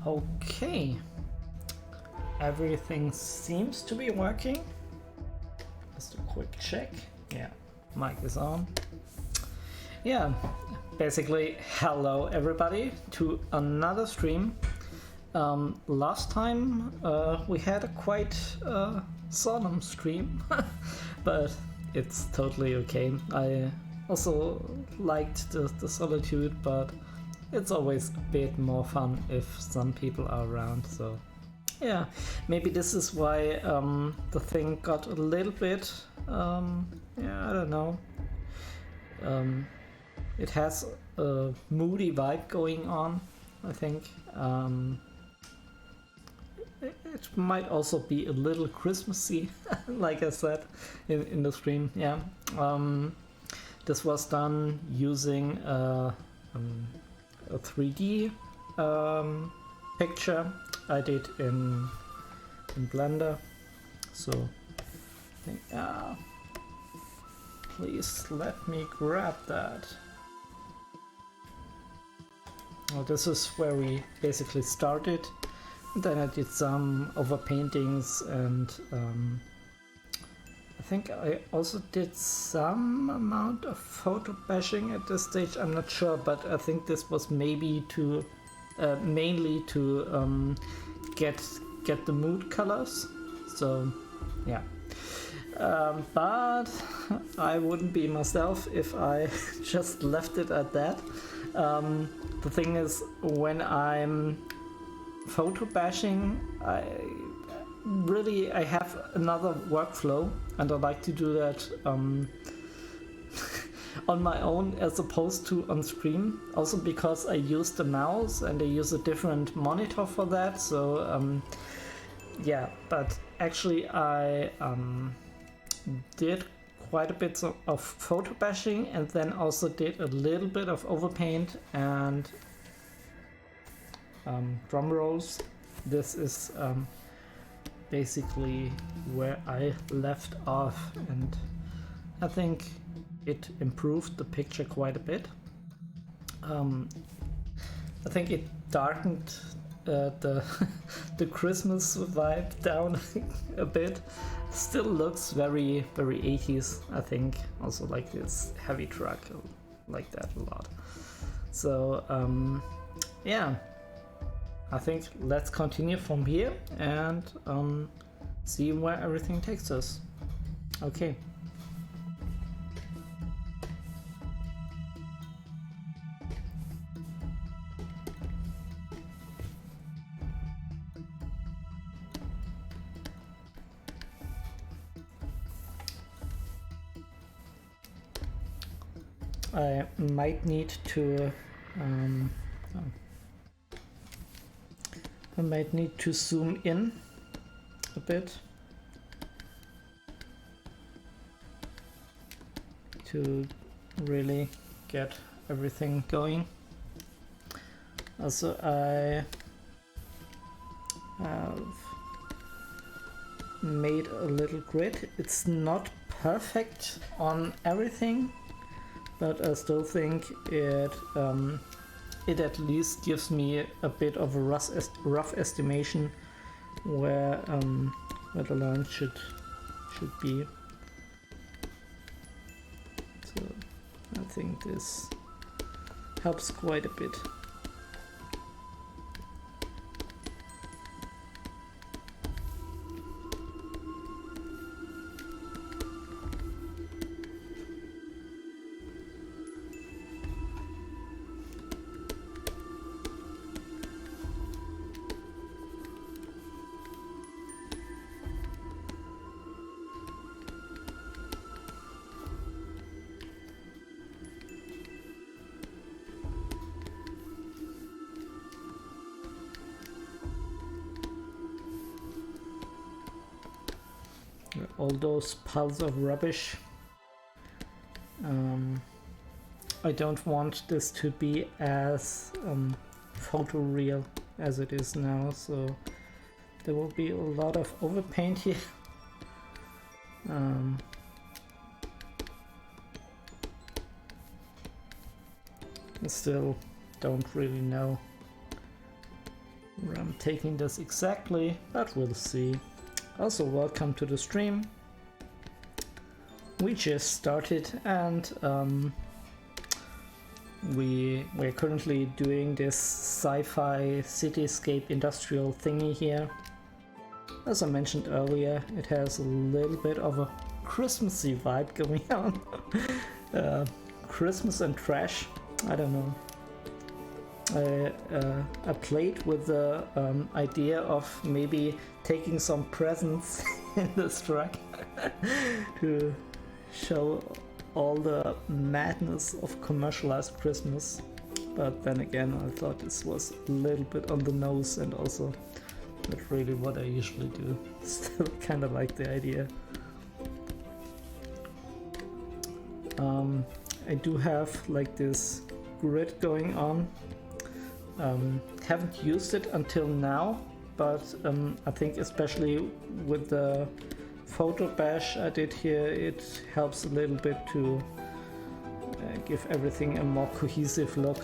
Okay, everything seems to be working. Just a quick check. Yeah, mic is on. Yeah, basically hello everybody to another stream. Last time we had a quite solemn stream, but it's totally okay. I also liked the solitude, but it's always a bit more fun if some people are around, so yeah, maybe this is why the thing got a little bit, yeah, I don't know. It has a moody vibe going on, I think. It might also be a little Christmassy, like I said in the stream, yeah. This was done using a 3D picture I did in Blender. So I think, please let me grab that. Well, this is where we basically started. Then I did some overpaintings and I think I also did some amount of photo bashing at this stage. I'm not sure, but I think this was maybe to mainly to get the mood colors. So yeah, but I wouldn't be myself if I just left it at that. The thing is, when I'm photo bashing, I have another workflow, and I like to do that on my own as opposed to on stream. Also because I use the mouse and I use a different monitor for that. So yeah, but actually I did quite a bit of photo bashing and then also did a little bit of overpaint and drum rolls. This is basically where I left off, and I think it improved the picture quite a bit. I think it darkened the the Christmas vibe down a bit. Still looks very 80s, I think. Also like this heavy truck, I like that a lot. So yeah, I think let's continue from here and see where everything takes us. Okay. I might need to zoom in a bit to really get everything going. Also, I have made a little grid. It's not perfect on everything, but I still think it at least gives me a bit of a rough estimation where the line should be. So I think this helps quite a bit. All those piles of rubbish. I don't want this to be as photoreal as it is now, so there will be a lot of overpaint here. I still don't really know where I'm taking this exactly, but we'll see. Also, welcome to the stream. We just started, and we're currently doing this sci-fi cityscape industrial thingy here. As I mentioned earlier, it has a little bit of a Christmassy vibe going on. Christmas and trash, I don't know. I played with the idea of maybe taking some presents in this truck to show all the madness of commercialized Christmas. But then again, I thought this was a little bit on the nose and also not really what I usually do. Still kind of like the idea. I do have like this grid going on. Haven't used it until now, but I think especially with the photo bash I did here, it helps a little bit to give everything a more cohesive look.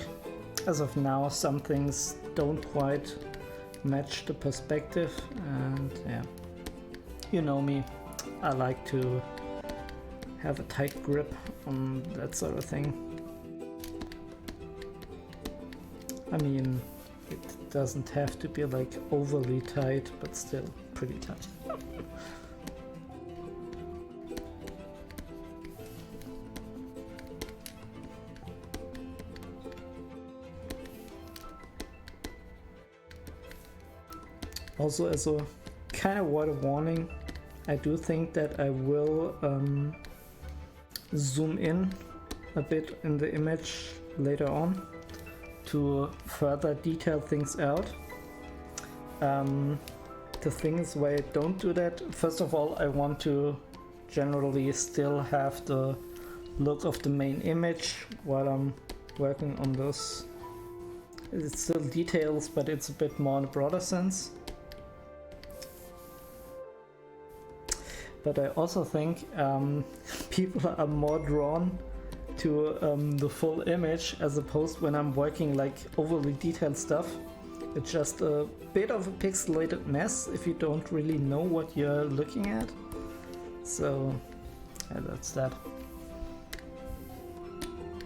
As of now, some things don't quite match the perspective, and yeah, you know me, I like to have a tight grip on that sort of thing. I mean, it doesn't have to be like overly tight, but still pretty tight. Also, as a kind of word of warning, I do think that I will zoom in a bit in the image later on to further detail things out. The thing is, why I don't do that, first of all, I want to generally still have the look of the main image while I'm working on this. It's still details, but it's a bit more in a broader sense. But I also think people are more drawn to the full image as opposed when I'm working like overly detailed stuff. It's just a bit of a pixelated mess if you don't really know what you're looking at. So yeah, that's that.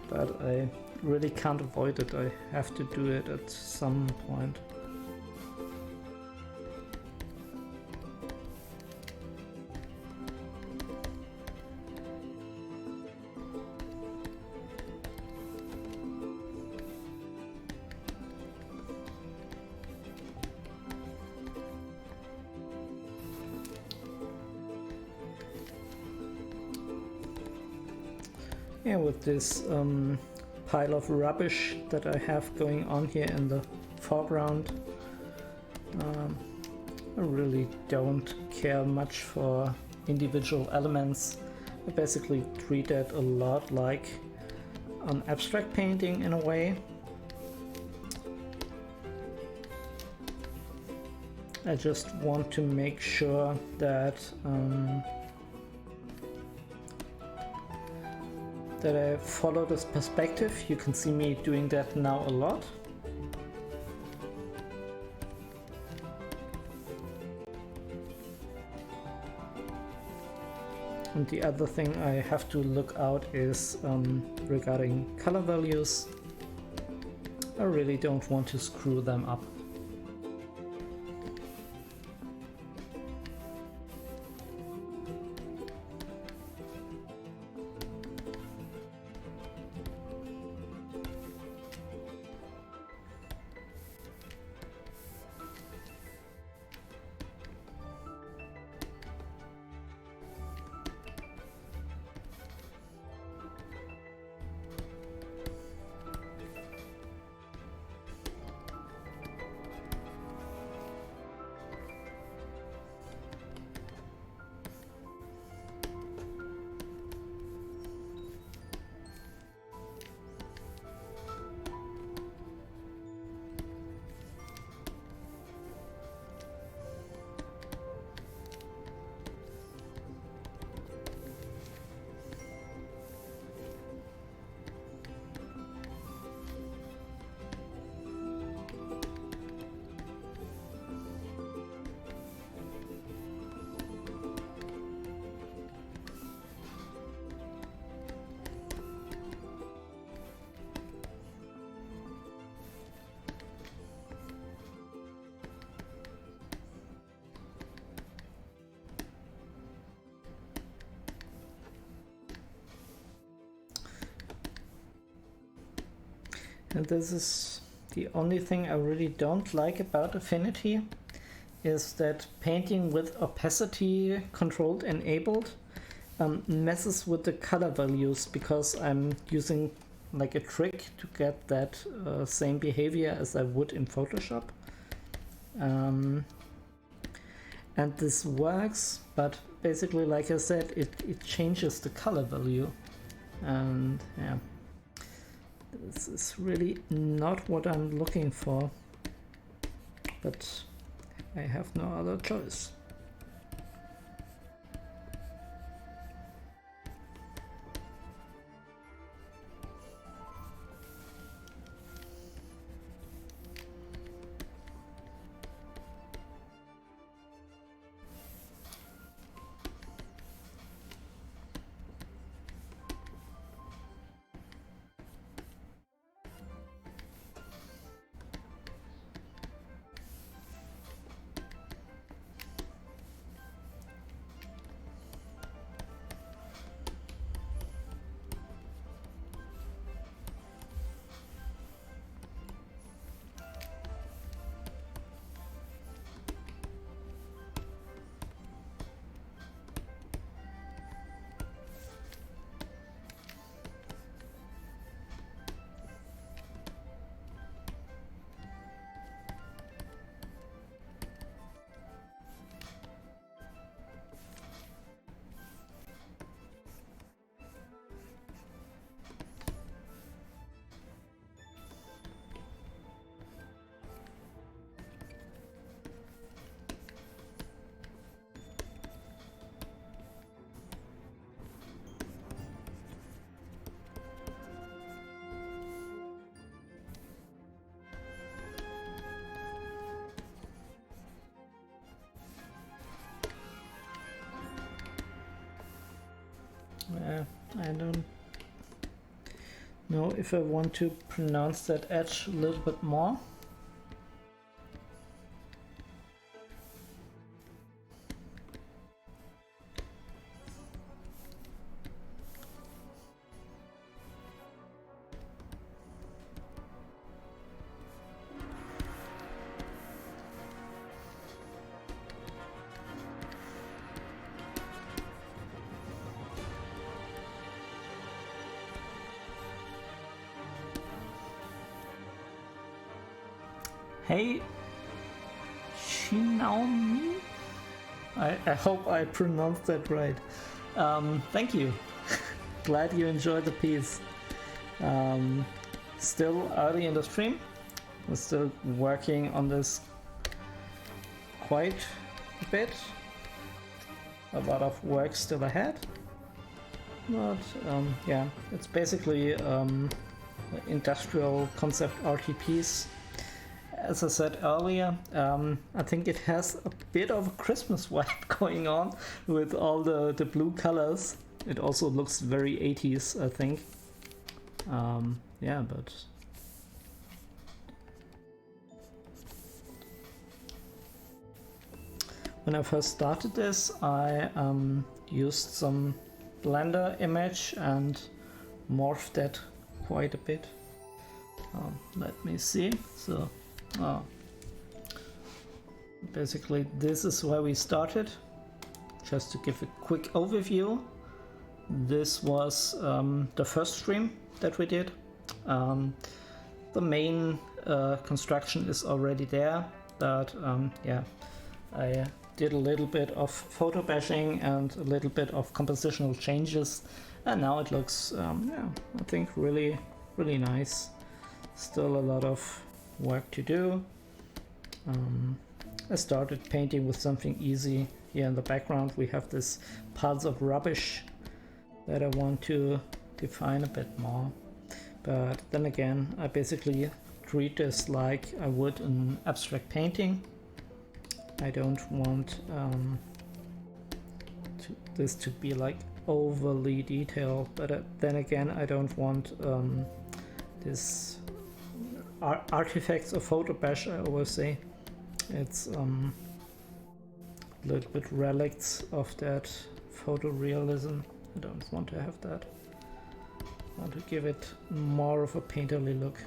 But I really can't avoid it. I have to do it at some point. Yeah, with this pile of rubbish that I have going on here in the foreground, I really don't care much for individual elements. I basically treat that a lot like an abstract painting in a way. I just want to make sure that that I follow this perspective. You can see me doing that now a lot. And the other thing I have to look out is regarding color values. I really don't want to screw them up. And this is the only thing I really don't like about Affinity, is that painting with opacity controlled enabled messes with the color values, because I'm using like a trick to get that same behavior as I would in Photoshop. And this works, but basically, like I said, it changes the color value. And yeah, this is really not what I'm looking for, but I have no other choice. I don't know if I want to pronounce that edge a little bit more. Hey, Shinaomi? I hope I pronounced that right. Thank you. Glad you enjoyed the piece. Still early in the stream. We're still working on this quite a bit. A lot of work still ahead. But yeah, it's basically industrial concept RT piece. As I said earlier, I think it has a bit of a Christmas vibe going on with all the blue colors. It also looks very 80s, I think. Yeah, but when I first started this, I used some Blender image and morphed that quite a bit. Let me see. So. Basically, this is where we started. Just to give a quick overview, this was the first stream that we did. The main construction is already there, but yeah, I did a little bit of photo bashing and a little bit of compositional changes, and now it looks, yeah, I think really nice. Still a lot of work to do. I started painting with something easy. Here in the background we have this piles of rubbish that I want to define a bit more. But then again, I basically treat this like I would an abstract painting. I don't want this to be like overly detailed, but then again I don't want this artifacts of photo bash, I always say. It's a little bit relics of that photorealism. I don't want to have that. I want to give it more of a painterly look.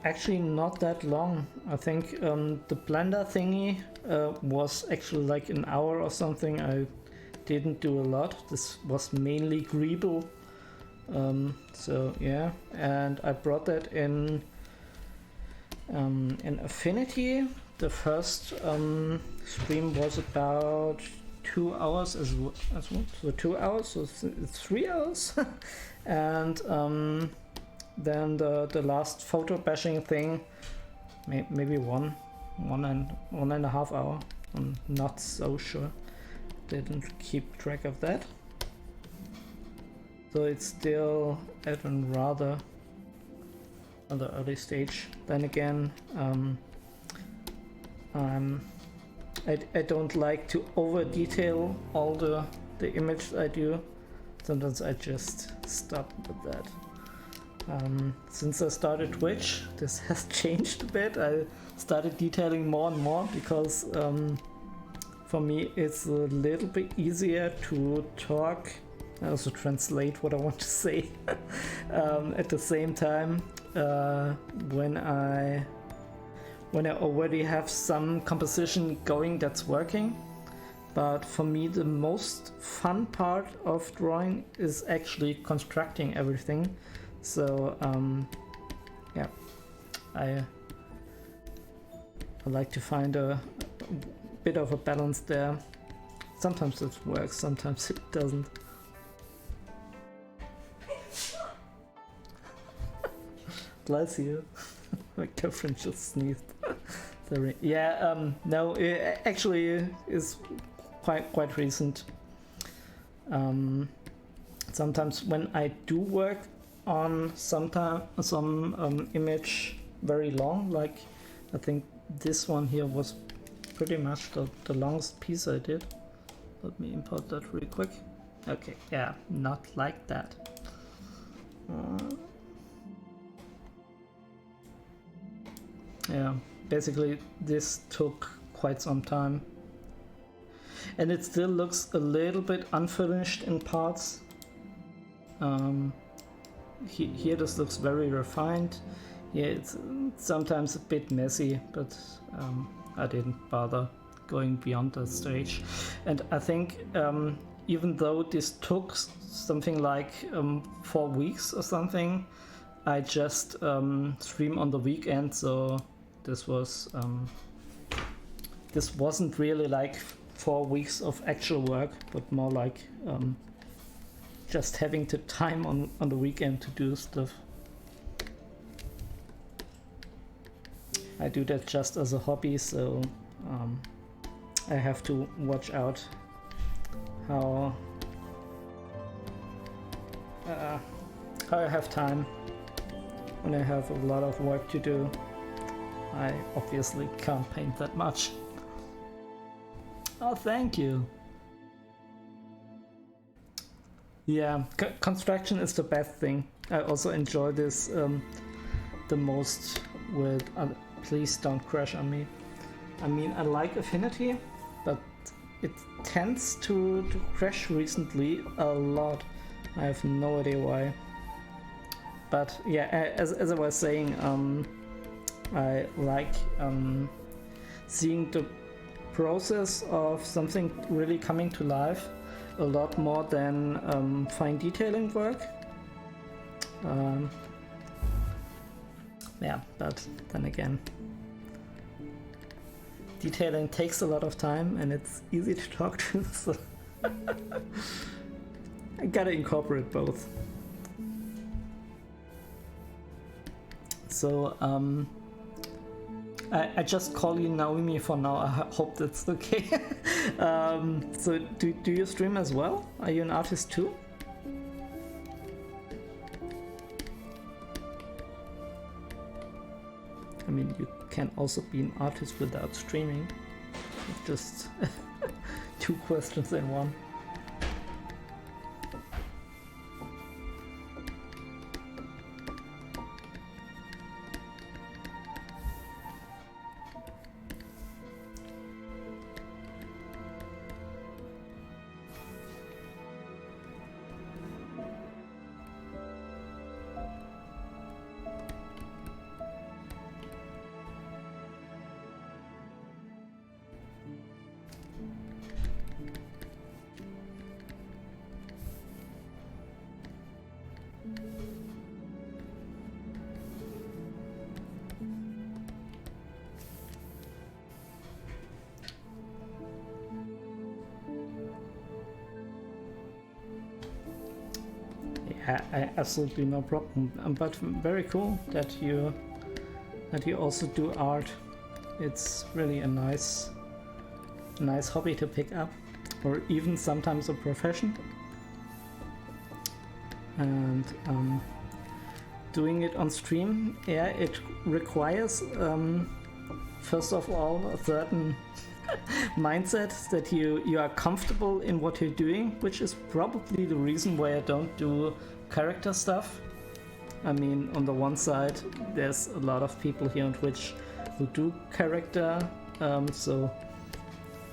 Actually not that long. I think the Blender thingy was actually like an hour or something. I didn't do a lot. This was mainly Greeble. So yeah, and I brought that in Affinity. The first stream was about 2 hours as well. So 2 hours, so 3 hours. And then the last photo bashing thing, maybe one and a half hour. I'm not so sure. Didn't keep track of that. So it's still at a rather on the early stage. Then again, I don't like to over detail all the images I do. Sometimes I just stop with that. Since I started Twitch, this has changed a bit. I started detailing more and more because for me it's a little bit easier to talk. I also translate what I want to say at the same time when I already have some composition going that's working. But for me the most fun part of drawing is actually constructing everything. So yeah, I like to find a bit of a balance there. Sometimes it works, sometimes it doesn't. Bless you. My girlfriend just sneezed. Sorry. Yeah, no, it actually is quite recent. Sometimes when I do work on some image very long, like I think this one here was pretty much the longest piece I did. Let me import that really quick. Okay, yeah, not like that. Yeah, basically this took quite some time. And it still looks a little bit unfinished in parts. Here this looks very refined. Yeah, it's sometimes a bit messy, but I didn't bother going beyond that stage. And I think even though this took something like 4 weeks or something, I just stream on the weekend, so this wasn't really like 4 weeks of actual work, but more like just having the time on the weekend to do stuff. I do that just as a hobby, so I have to watch out how I have time. When I have a lot of work to do, I obviously can't paint that much. Oh, thank you. Yeah, construction is the best thing. I also enjoy this the most with... please don't crash on me. I mean, I like Affinity, but it tends to crash recently a lot. I have no idea why. But yeah, as I was saying, I like seeing the process of something really coming to life a lot more than fine detailing work. Yeah, but then again, detailing takes a lot of time and it's easy to talk to, so I gotta incorporate both. So I just call you Naomi for now. I hope that's okay. So do you stream as well? Are you an artist too? I mean, you can also be an artist without streaming. Just 2 questions in one. Absolutely no problem. But very cool that you also do art. It's really a nice hobby to pick up, or even sometimes a profession. And doing it on stream, yeah, it requires first of all a certain mindset that you are comfortable in what you're doing, which is probably the reason why I don't do character stuff. I mean, on the one side, there's a lot of people here on Twitch who do character, so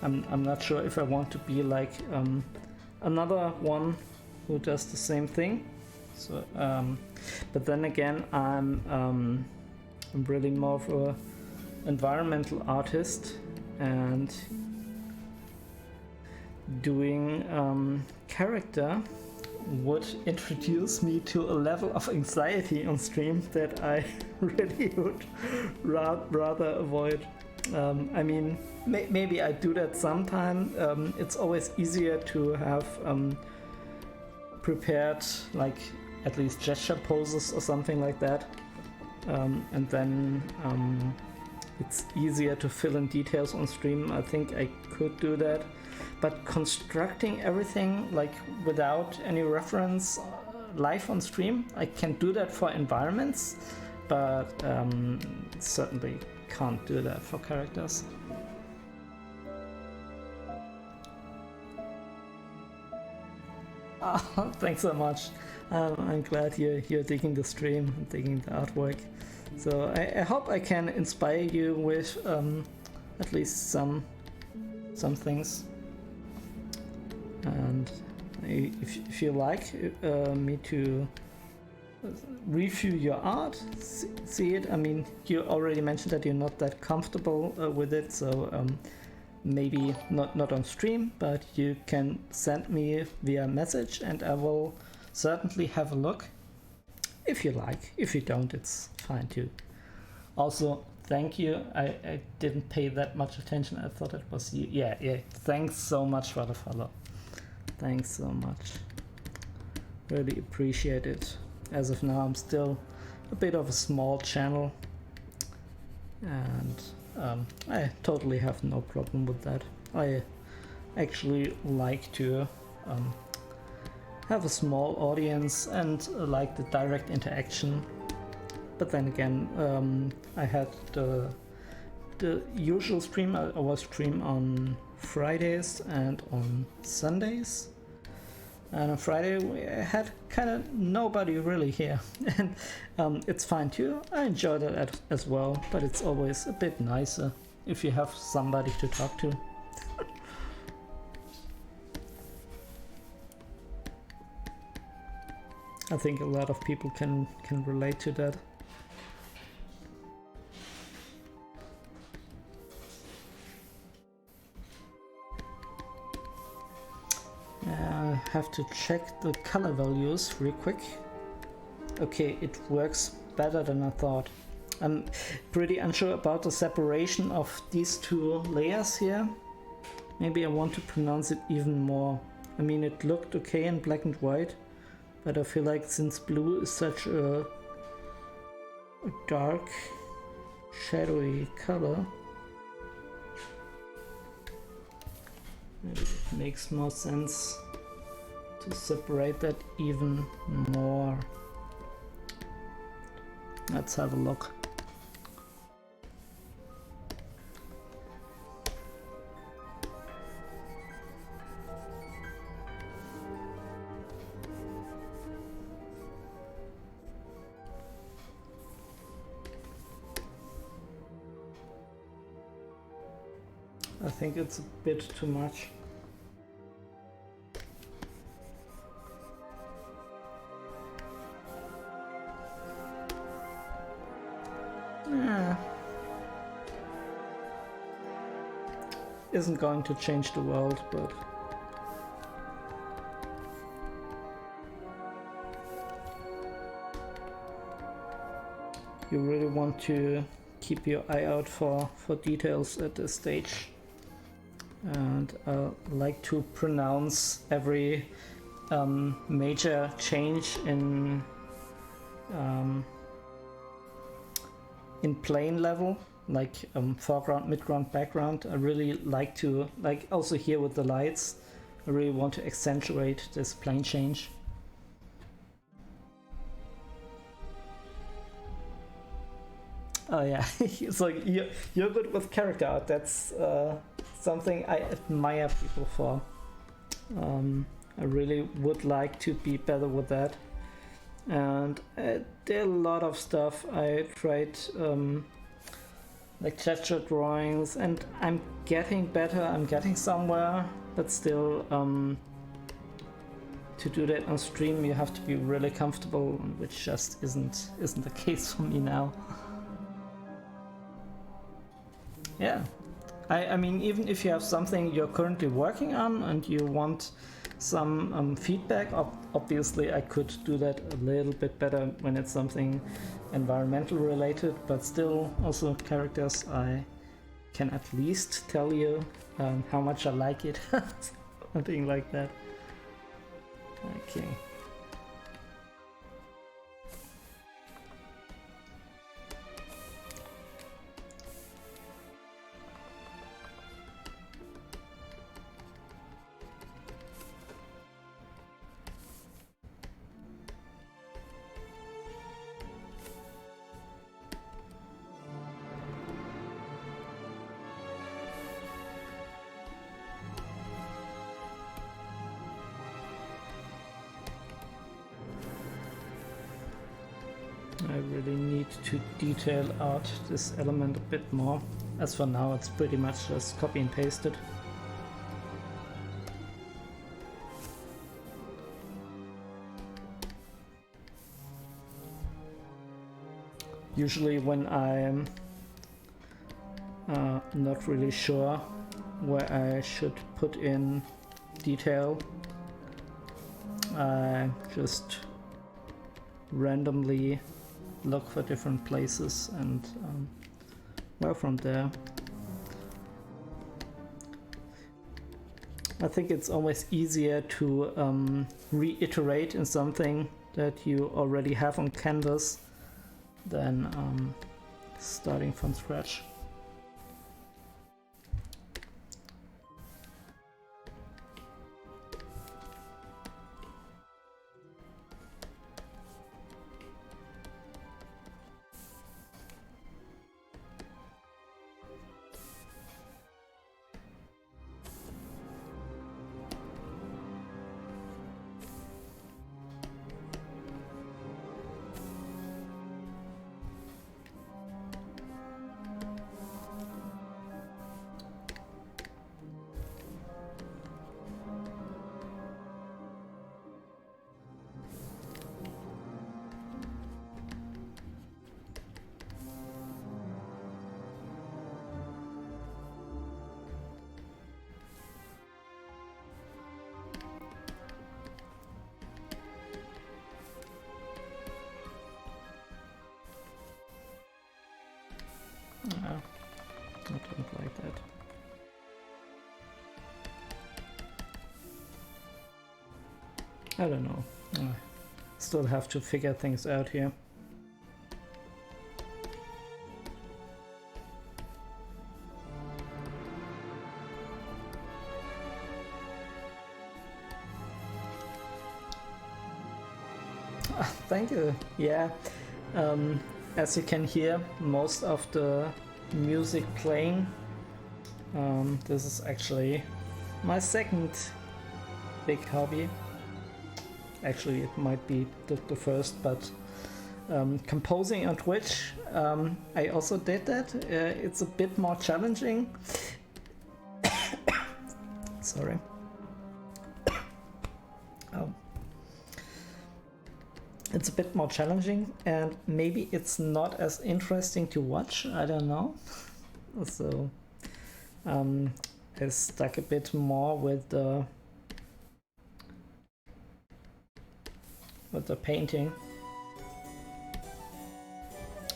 I'm not sure if I want to be like another one who does the same thing. So, but then again, I'm really more of a environmental artist, and doing character would introduce me to a level of anxiety on stream that I really would rather avoid. I mean, maybe I do that sometime. It's always easier to have prepared, like, at least gesture poses or something like that, and then it's easier to fill in details on stream. I think I could do that, but constructing everything like without any reference live on stream, I can do that for environments, but certainly can't do that for characters. Oh, thanks so much. I'm glad you're digging the stream and digging the artwork. So I hope I can inspire you with at least some things. And if you like me to review your art, see it. I mean, you already mentioned that you're not that comfortable with it, so maybe not on stream, but you can send me via message and I will certainly have a look if you like. If you don't, it's fine too. Also, thank you. I didn't pay that much attention. I thought it was you. Yeah. Thanks so much for the follow. Thanks so much. Really appreciate it. As of now, I'm still a bit of a small channel, and I totally have no problem with that. I actually like to have a small audience and like the direct interaction. But then again, I had the usual stream. I was stream on Fridays and on Sundays. And on Friday we had kind of nobody really here, and it's fine too. I enjoy that as well, but it's always a bit nicer if you have somebody to talk to. I think a lot of people can relate to that. Have to check the color values real quick. Okay, it works better than I thought. I'm pretty unsure about the separation of these two layers here. Maybe I want to pronounce it even more. I mean, it looked okay in black and white, but I feel like since blue is such a dark, shadowy color, maybe it makes more sense to separate that even more. Let's have a look. I think it's a bit too much. Isn't going to change the world, but you really want to keep your eye out for details at this stage, and I like to pronounce every major change in plane level, like foreground, midground, background. I really like to, like also here with the lights, I really want to accentuate this plane change. Oh yeah, it's like you're good with character art. That's something I admire people for. I really would like to be better with that. And there are a lot of stuff I tried, like gesture drawings, and I'm getting better. I'm getting somewhere, but still, to do that on stream, you have to be really comfortable, which just isn't the case for me now. Yeah, I mean, even if you have something you're currently working on and you want some feedback, obviously I could do that a little bit better when it's something environmental related, but still also characters, I can at least tell you how much I like it. Something like that. Okay. I really need to detail out this element a bit more. As for now, it's pretty much just copy and paste it. Usually when I'm not really sure where I should put in detail, I just randomly look for different places and well, from there. I think it's always easier to reiterate in something that you already have on canvas than starting from scratch. I don't like that. I don't know. Still have to figure things out here. Thank you. Yeah. As you can hear, most of the music playing, this is actually my second big hobby. Actually, it might be the first, but composing on Twitch, I also did that. It's a bit more challenging. Sorry. It's a bit more challenging, and maybe it's not as interesting to watch. I don't know. So I stuck a bit more with the painting.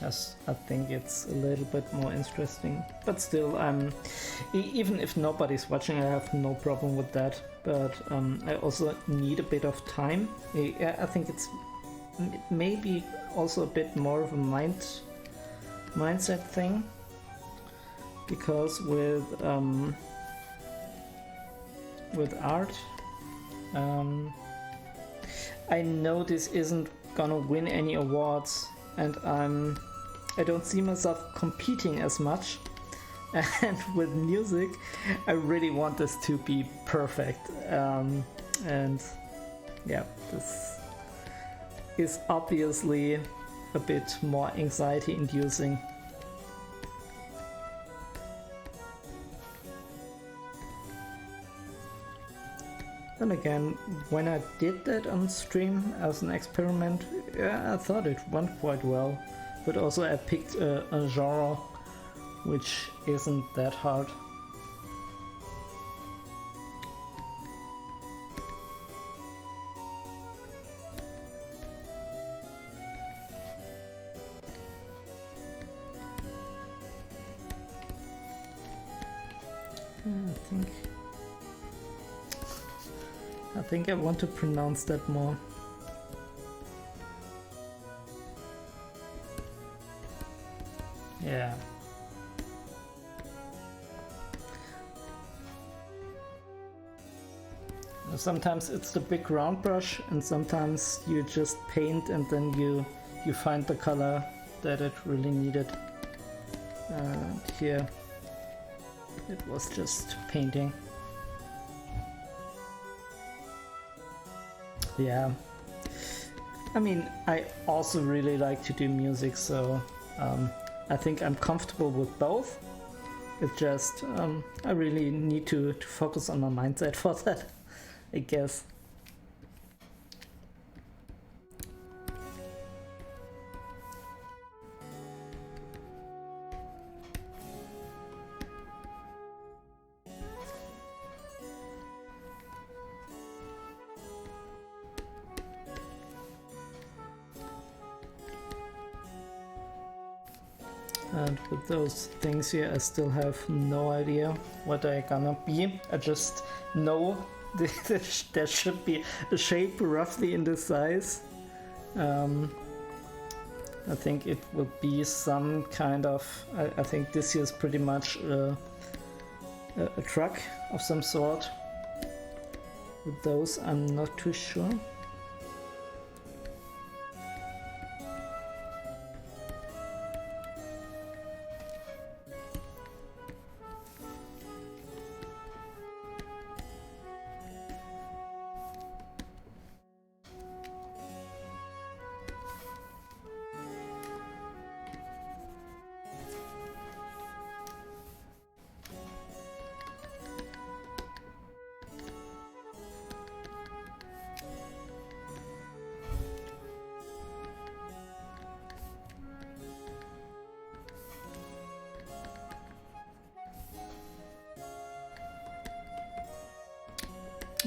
as I think it's a little bit more interesting. But still, even if nobody's watching, I have no problem with that. But I also need a bit of time. I think it's maybe also a bit more of a mindset thing, because with art, I know this isn't gonna win any awards, and I don't see myself competing as much. And with music, I really want this to be perfect. And yeah, this is obviously a bit more anxiety inducing. Then again, when I did that on stream as an experiment, yeah, I thought it went quite well. But also I picked a genre which isn't that hard. I think I want to pronounce that more. Yeah. Sometimes it's the big round brush, and sometimes you just paint and then you find the color that it really needed. And here it was just painting. Yeah. I mean, I also really like to do music, so I think I'm comfortable with both. It's just I really need to focus on my mindset for that, I guess. And with those things here, I still have no idea what they're gonna be. I just know there should be a shape roughly in this size. I think it will be some kind of... I think this here is pretty much a truck of some sort. With those, I'm not too sure.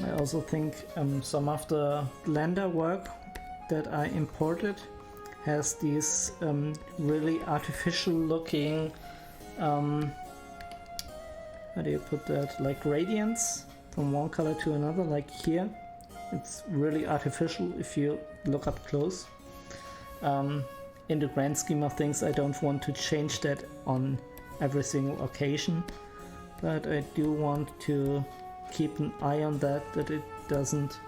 I also think some of the Blender work that I imported has these really artificial looking, how do you put that, like gradients from one color to another, like here. It's really artificial if you look up close. In the grand scheme of things, I don't want to change that on every single occasion, but I do want to keep an eye on that it doesn't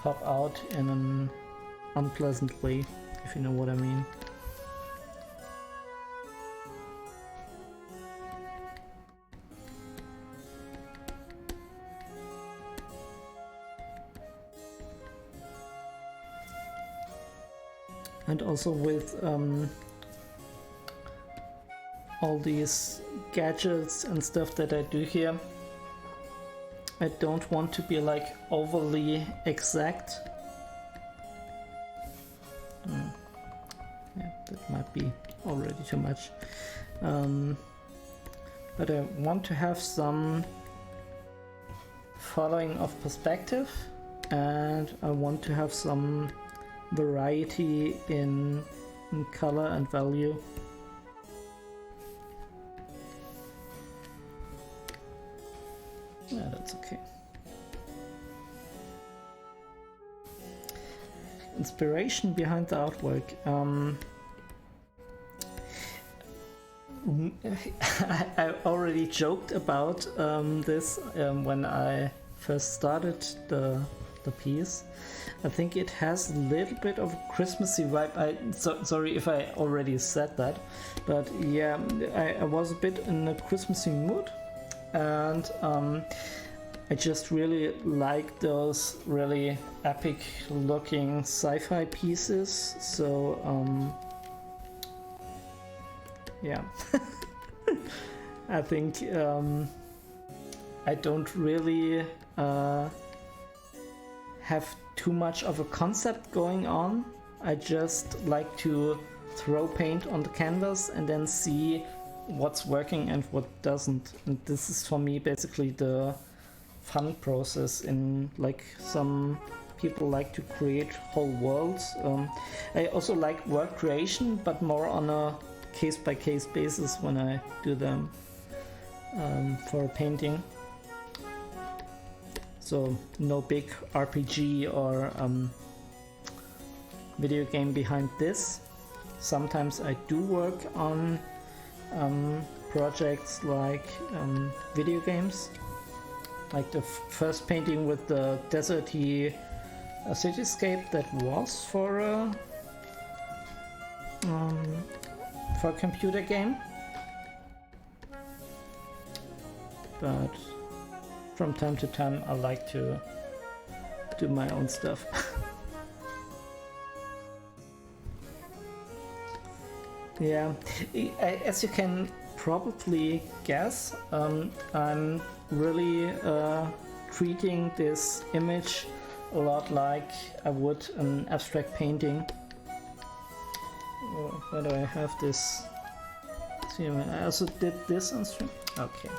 pop out in an unpleasant way, if you know what I mean. And also with all these gadgets and stuff that I do here, I don't want to be like overly exact. Yeah, that might be already too much. But I want to have some following of perspective, and I want to have some variety in in color and value. Yeah, that's okay. Inspiration behind the artwork. I already joked about this when I first started the piece. I think it has a little bit of a Christmassy vibe. Sorry if I already said that, but yeah, I was a bit in a Christmassy mood, and I just really like those really epic looking sci-fi pieces. So yeah, I think I don't really have too much of a concept going on. I just like to throw paint on the canvas and then see what's working and what doesn't. And this is for me basically the fun process. In like some people like to create whole worlds. I also like work creation, but more on a case-by-case basis when I do them for painting. So no big RPG or video game behind this. Sometimes I do work on projects like video games, like the first painting with the deserty cityscape that was for a computer game, but from time to time I like to do my own stuff. Yeah, as you can probably guess, I'm really treating this image a lot like I would an abstract painting. Where do I have this? See, I also did this instrument. Okay,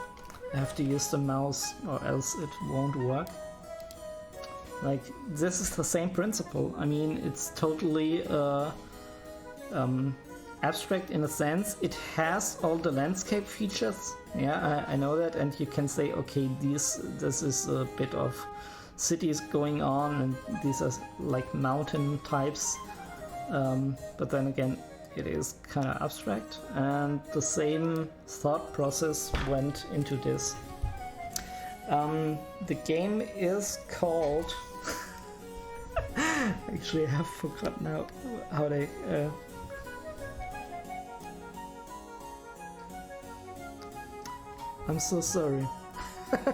I have to use the mouse or else it won't work. Like, this is the same principle. I mean, it's totally abstract in a sense. It has all the landscape features. Yeah, I know that, and you can say, okay, this is a bit of cities going on, and these are like mountain types. But then again, it is kind of abstract, and the same thought process went into this. The game is called actually I have forgotten now how they I'm so sorry.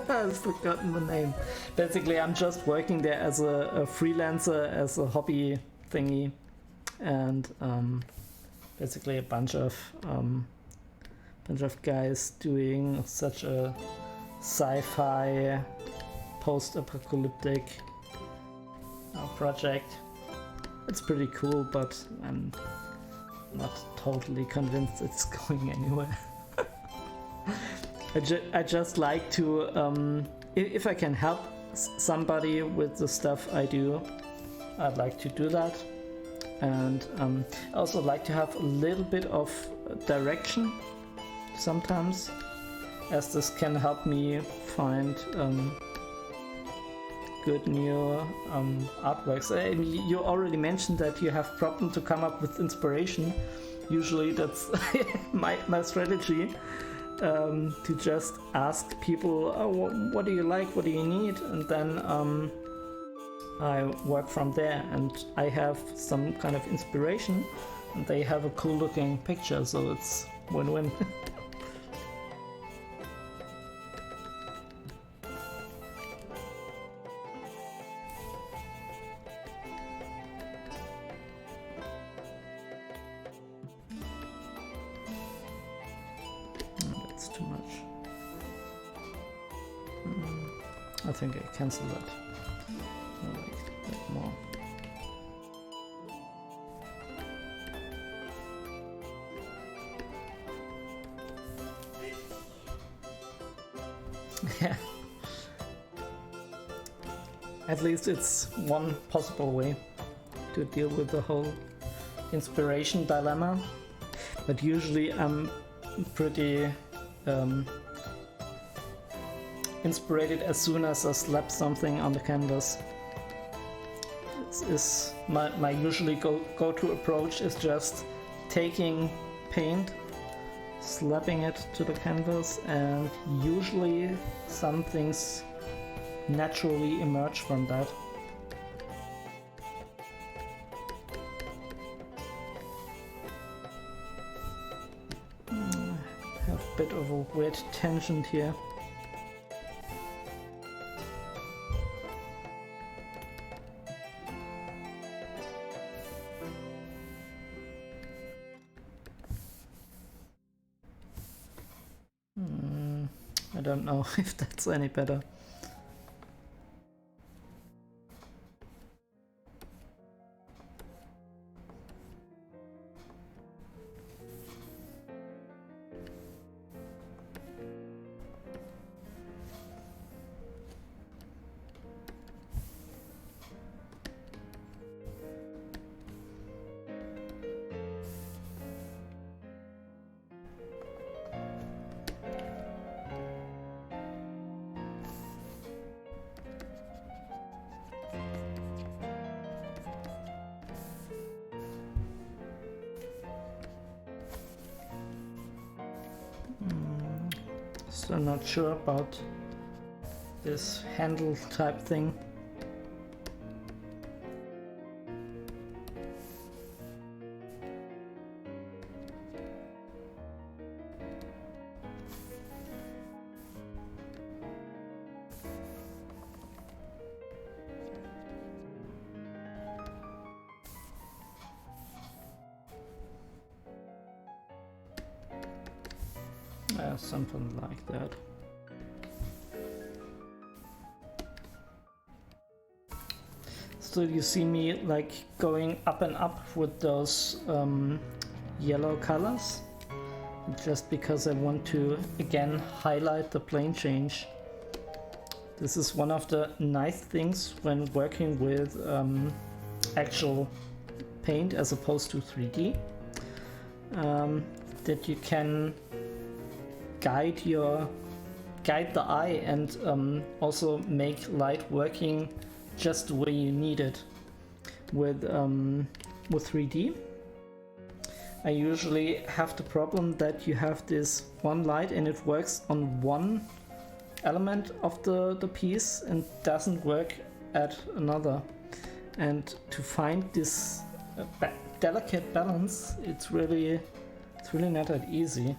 I've forgotten the name. Basically, I'm just working there as a freelancer, as a hobby thingy, and basically a bunch of guys doing such a sci-fi post-apocalyptic project. It's pretty cool, but I'm not totally convinced it's going anywhere. I just like to, if I can help somebody with the stuff I do, I'd like to do that. And I also like to have a little bit of direction sometimes, as this can help me find good new artworks. You already mentioned that you have problem to come up with inspiration. Usually that's my strategy. To just ask people, oh, what do you like, what do you need, and then I work from there, and I have some kind of inspiration and they have a cool looking picture, so it's win-win. I think I cancel that. I'll make that more. Yeah. At least it's one possible way to deal with the whole inspiration dilemma, but usually I'm pretty inspired as soon as I slap something on the canvas. This is my usually go-to approach is just taking paint, slapping it to the canvas, and usually some things naturally emerge from that. Have a bit of a weird tangent here. I don't know if that's any better. So I'm not sure about this handle type thing. Something like that. So you see me like going up and up with those yellow colors, just because I want to again highlight the plane change. This is one of the nice things when working with actual paint as opposed to 3D, that you can guide the eye and also make light working just the way you need it. With 3D, I usually have the problem that you have this one light and it works on one element of the piece and doesn't work at another. And to find this delicate balance, it's really not that easy.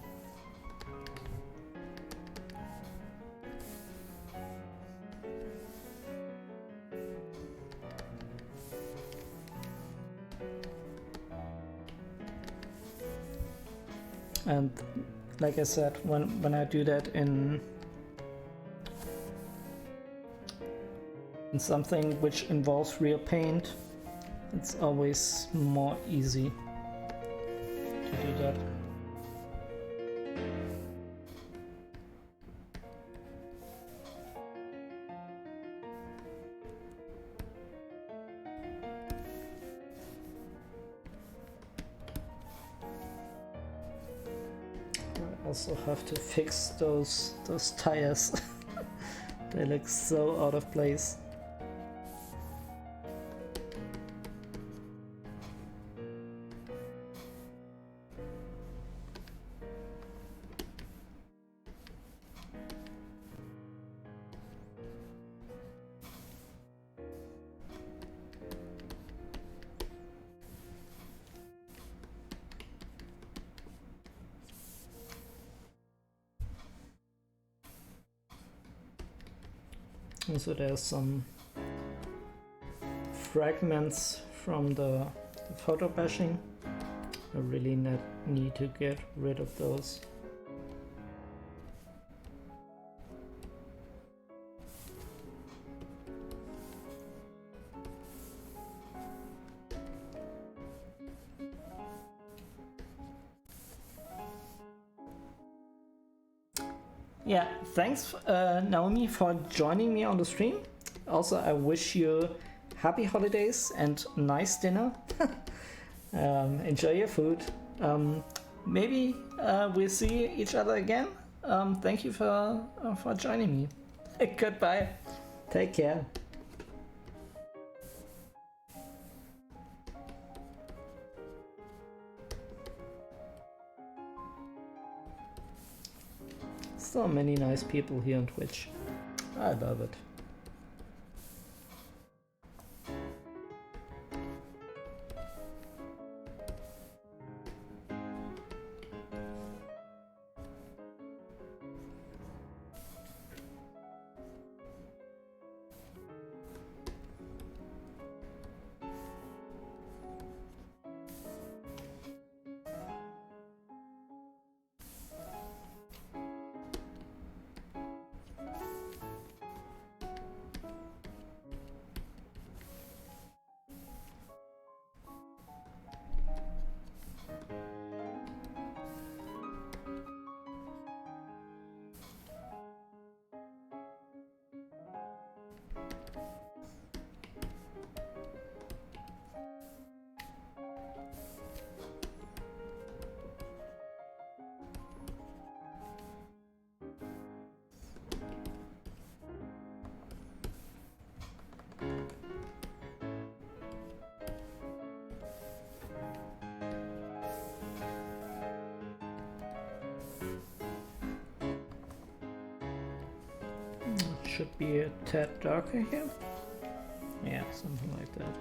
And like I said, when I do that in something which involves real paint, it's always more easy to do that. Also have to fix those tires. They look so out of place. And so there's some fragments from the photo bashing. I really need to get rid of those. Yeah, thanks Naomi for joining me on the stream. Also, I wish you happy holidays and nice dinner. Enjoy your food. Maybe we'll see each other again. Thank you for joining me. Goodbye. Take care. So many nice people here on Twitch. I love it. Should be a tad darker here. Yeah, something like that.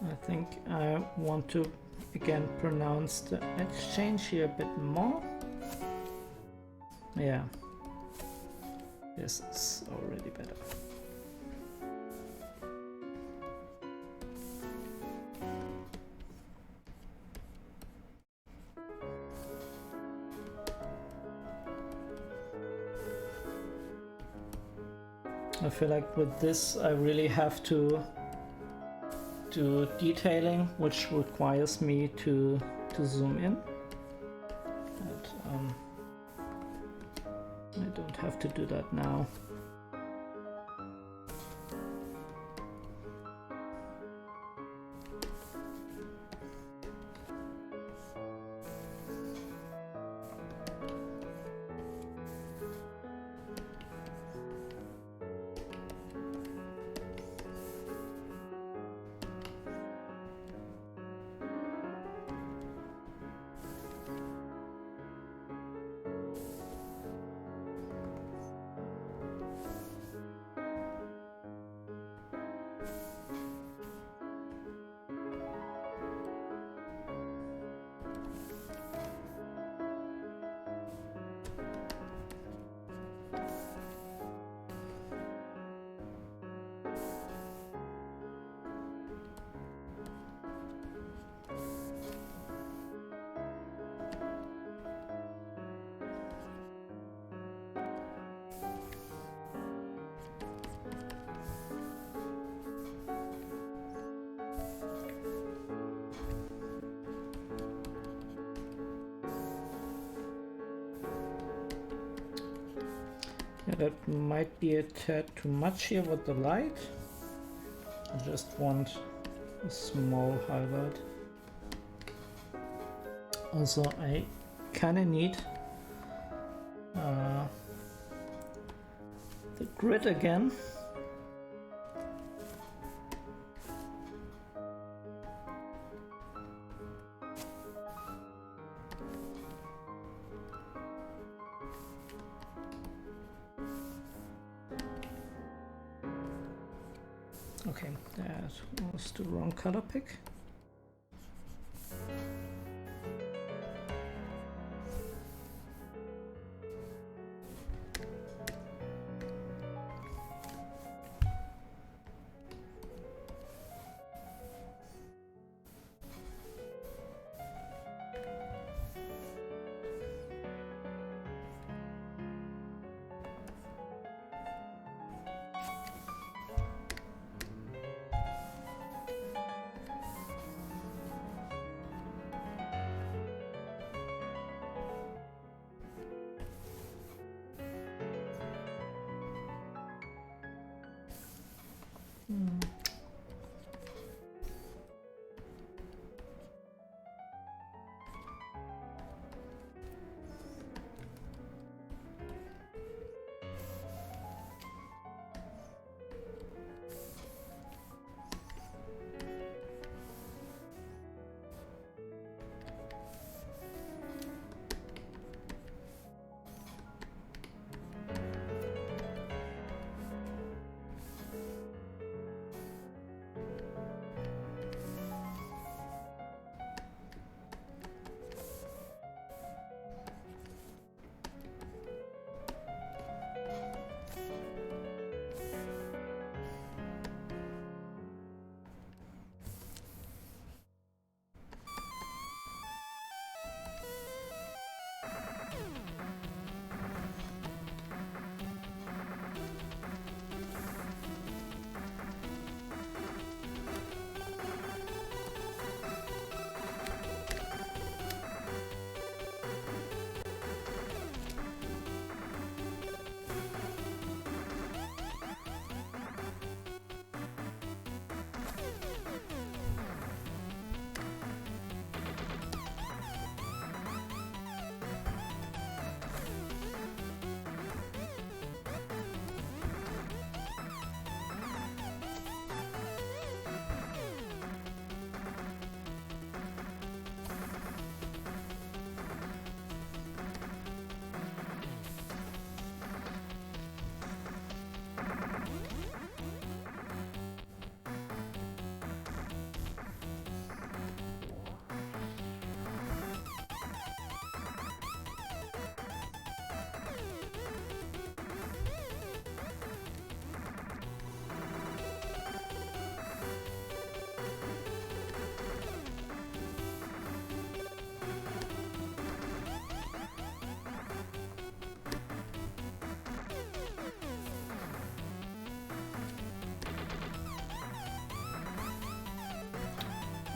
I think I want to again pronounce the edge change here a bit more. Yeah, this is already better. I feel like with this I really have to do detailing, which requires me to zoom in. But I don't have to do that now. Yeah, that might be a tad too much here with the light. I just want a small highlight. Also, I kind of need the grid again. Okay, that was the wrong color pick.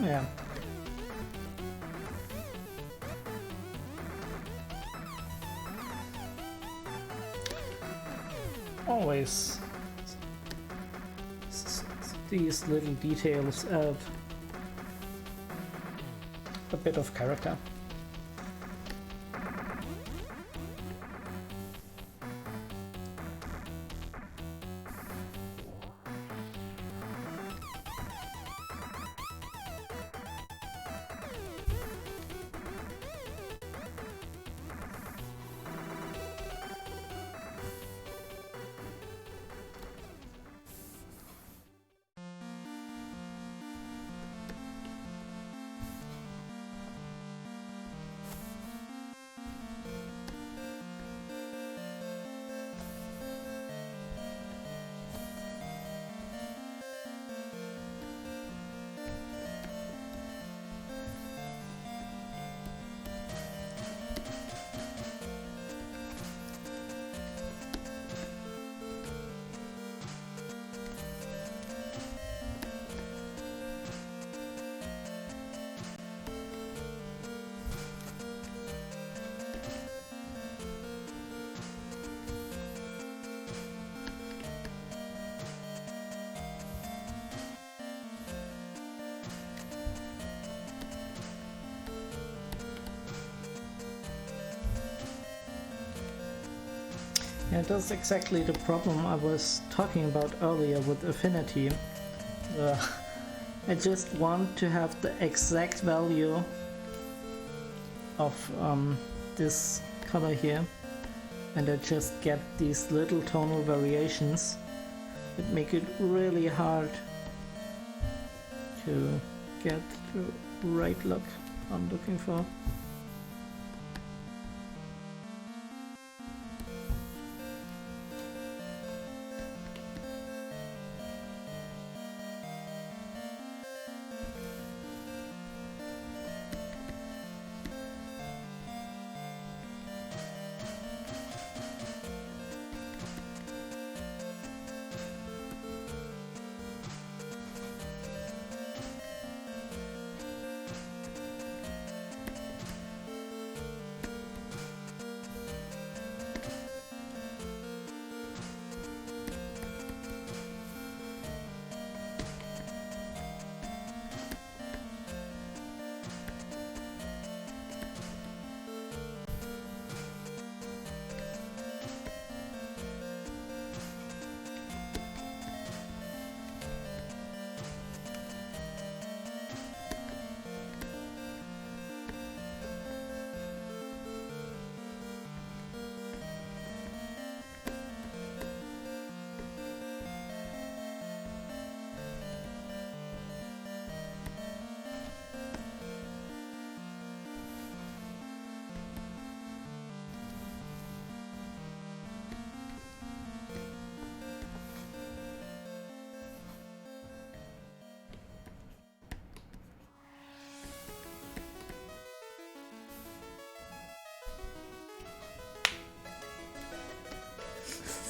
Yeah. Always these little details add a bit of character. Yeah, that's exactly the problem I was talking about earlier with Affinity. I just want to have the exact value of this color here, and I just get these little tonal variations that make it really hard to get the right look I'm looking for.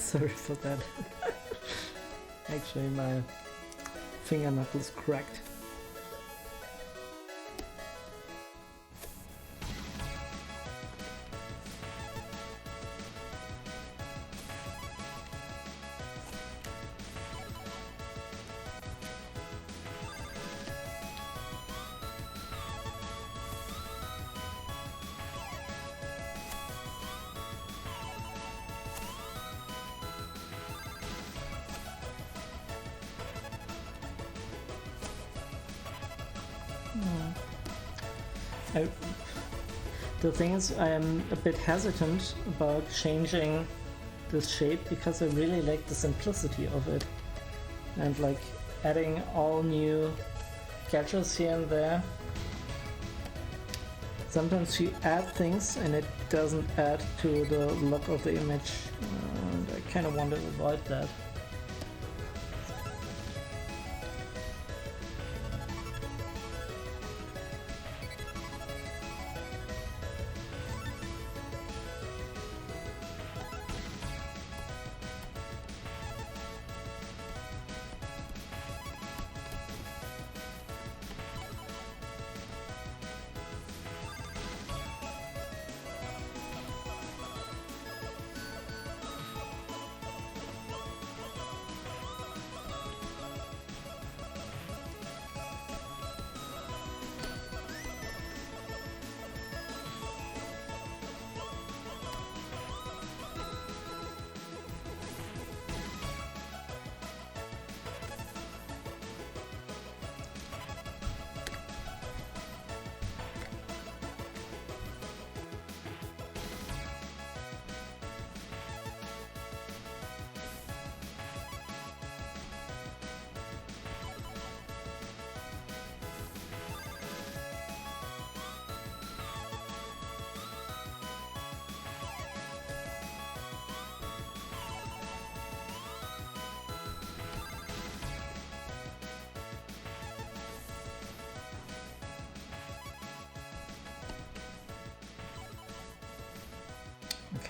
Sorry for that. Actually, my finger knuckles cracked. The thing is, I am a bit hesitant about changing this shape because I really like the simplicity of it, and like adding all new gadgets here and there. Sometimes you add things and it doesn't add to the look of the image, and I kind of want to avoid that.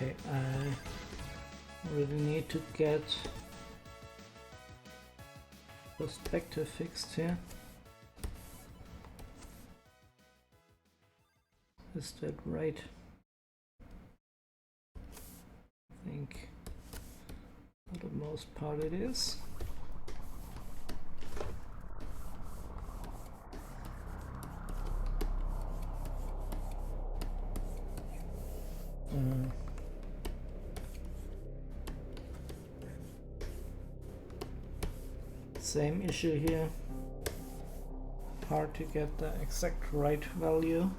Okay, I really need to get perspective fixed here. Is that right? I think for the most part it is. Same issue here. Hard to get the exact right value.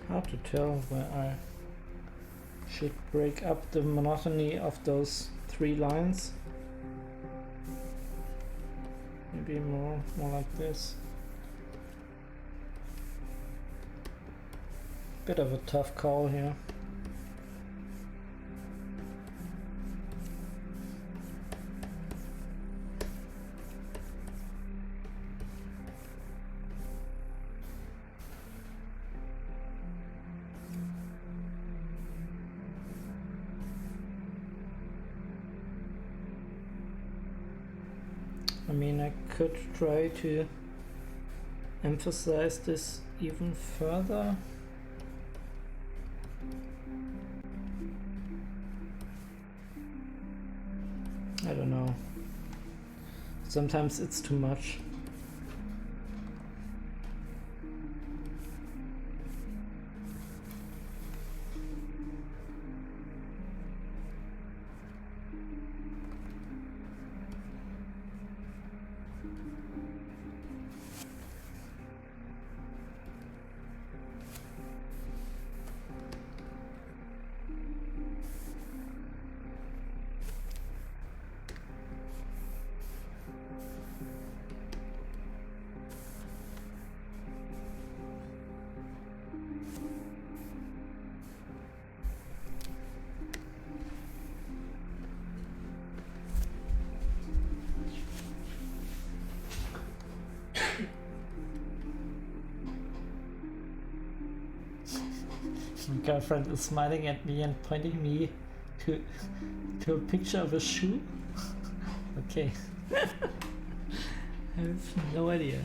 Hard to tell where I should break up the monotony of those 3 lines. Maybe more like this. Bit of a tough call here. I mean, I could try to emphasize this even further. I don't know. Sometimes it's too much. My girlfriend is smiling at me and pointing me to a picture of a shoe. Okay. I have no idea.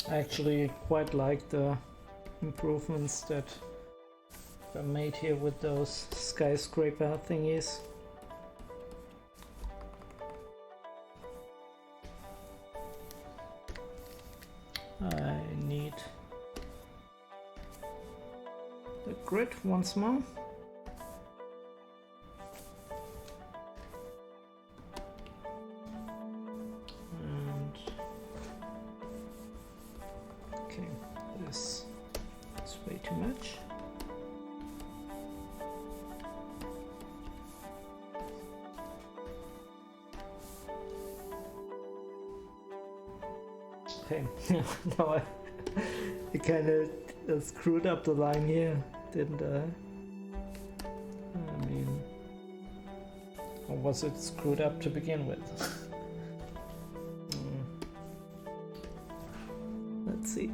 I actually quite like the improvements that are made here with those skyscraper thingies. I need the grid once more. way too much. Okay, now I kind of screwed up the line here, didn't I? I mean, or was it screwed up to begin with? Let's see.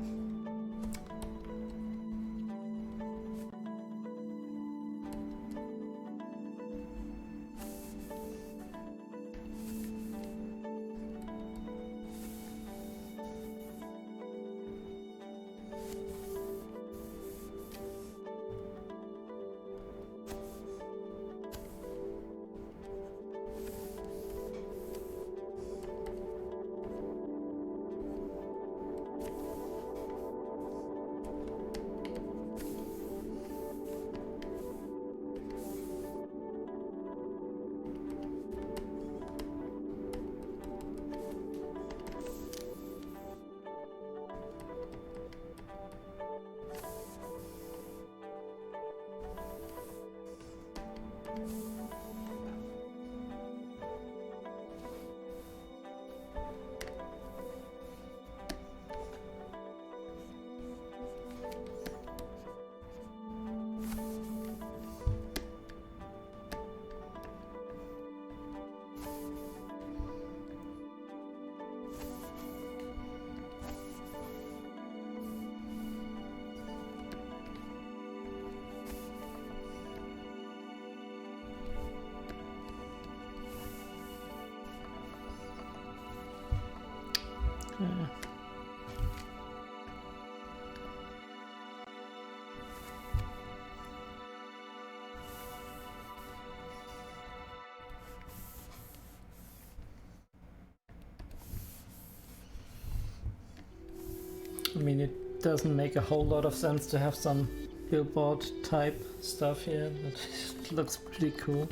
I mean, it doesn't make a whole lot of sense to have some billboard type stuff here, but it looks pretty cool.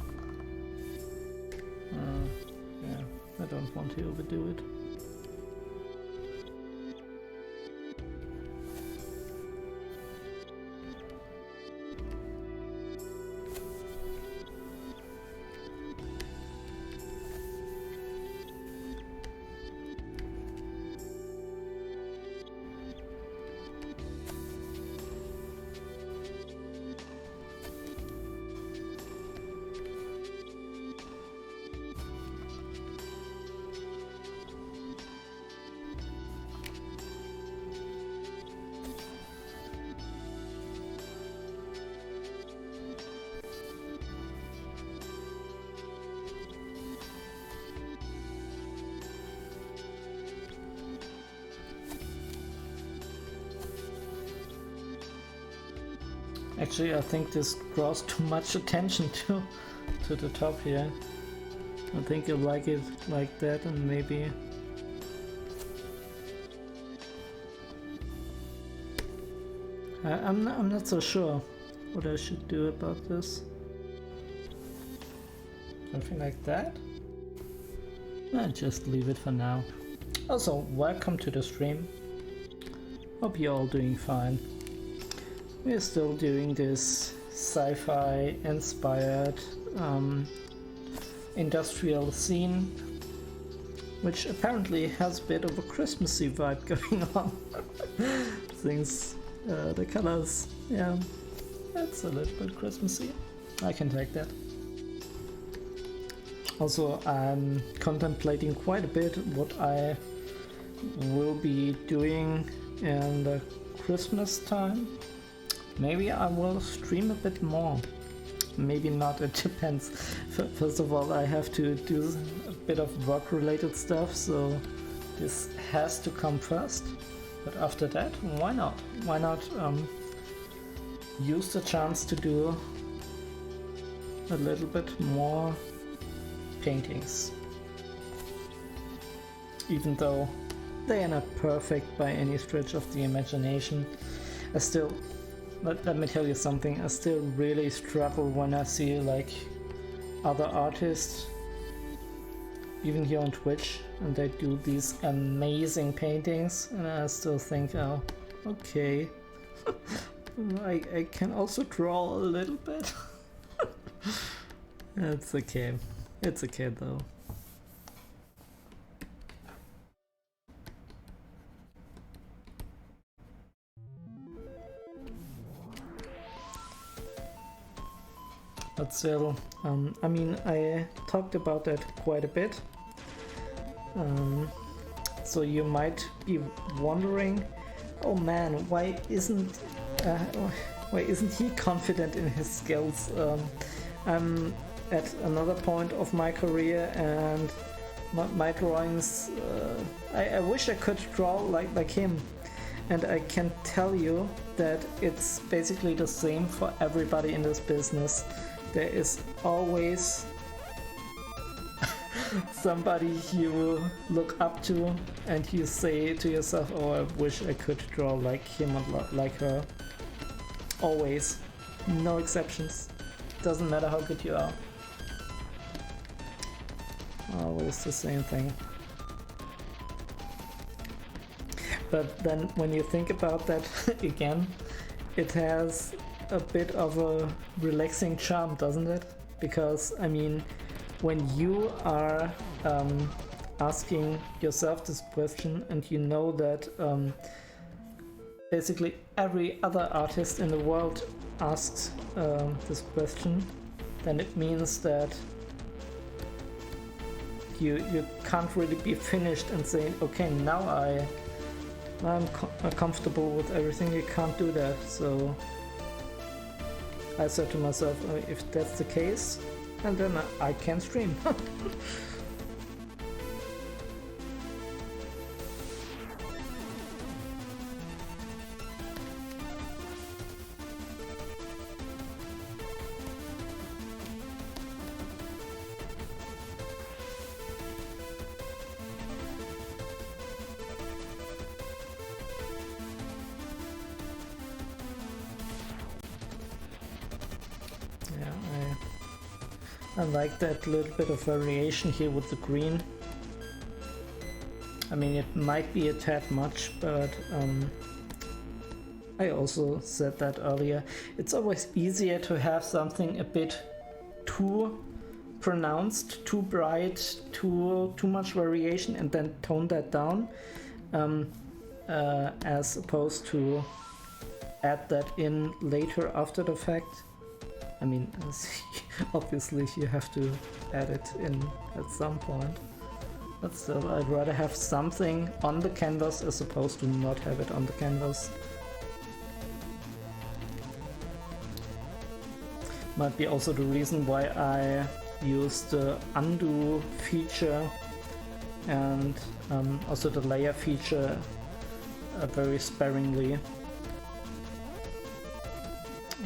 Yeah, I don't want to overdo it. Actually, I think this draws too much attention to the top here. I think you'll like it like that, and maybe I'm not so sure what I should do about this. Something like that? I'll just leave it for now. Also, welcome to the stream. Hope you're all doing fine. We're still doing this sci-fi inspired industrial scene, which apparently has a bit of a Christmassy vibe going on. Things, the colors, yeah, that's a little bit Christmassy. I can take that. Also, I'm contemplating quite a bit what I will be doing in the Christmas time. Maybe I will stream a bit more. Maybe not, it depends. First of all, I have to do a bit of work related stuff, so this has to come first. But after that, why not? Why not use the chance to do a little bit more paintings? Even though they are not perfect by any stretch of the imagination, I still, let me tell you something, I still really struggle when I see like other artists, even here on Twitch, and they do these amazing paintings, and I still think, oh, okay. I can also draw a little bit. It's okay. It's okay though. But still, I mean, I talked about that quite a bit. So you might be wondering, oh man, why isn't he confident in his skills? I'm at another point of my career, and my drawings, I wish I could draw like him. And I can tell you that it's basically the same for everybody in this business. There is always somebody you look up to and you say to yourself, oh, I wish I could draw like him or like her. Always. No exceptions. Doesn't matter how good you are. Always the same thing. But then when you think about that again, it has a bit of a relaxing charm, doesn't it? Because, I mean, when you are asking yourself this question and you know that basically every other artist in the world asks this question, then it means that you can't really be finished and saying, okay, now I'm comfortable with everything. You can't do that. So I said to myself, if that's the case, and then I can stream. I like that little bit of variation here with the green. I mean, it might be a tad much, but I also said that earlier. It's always easier to have something a bit too pronounced, too bright, too much variation, and then tone that down, as opposed to add that in later after the fact. I mean, obviously you have to add it in at some point, but still, I'd rather have something on the canvas as opposed to not have it on the canvas. Might be also the reason why I use the undo feature and also the layer feature very sparingly.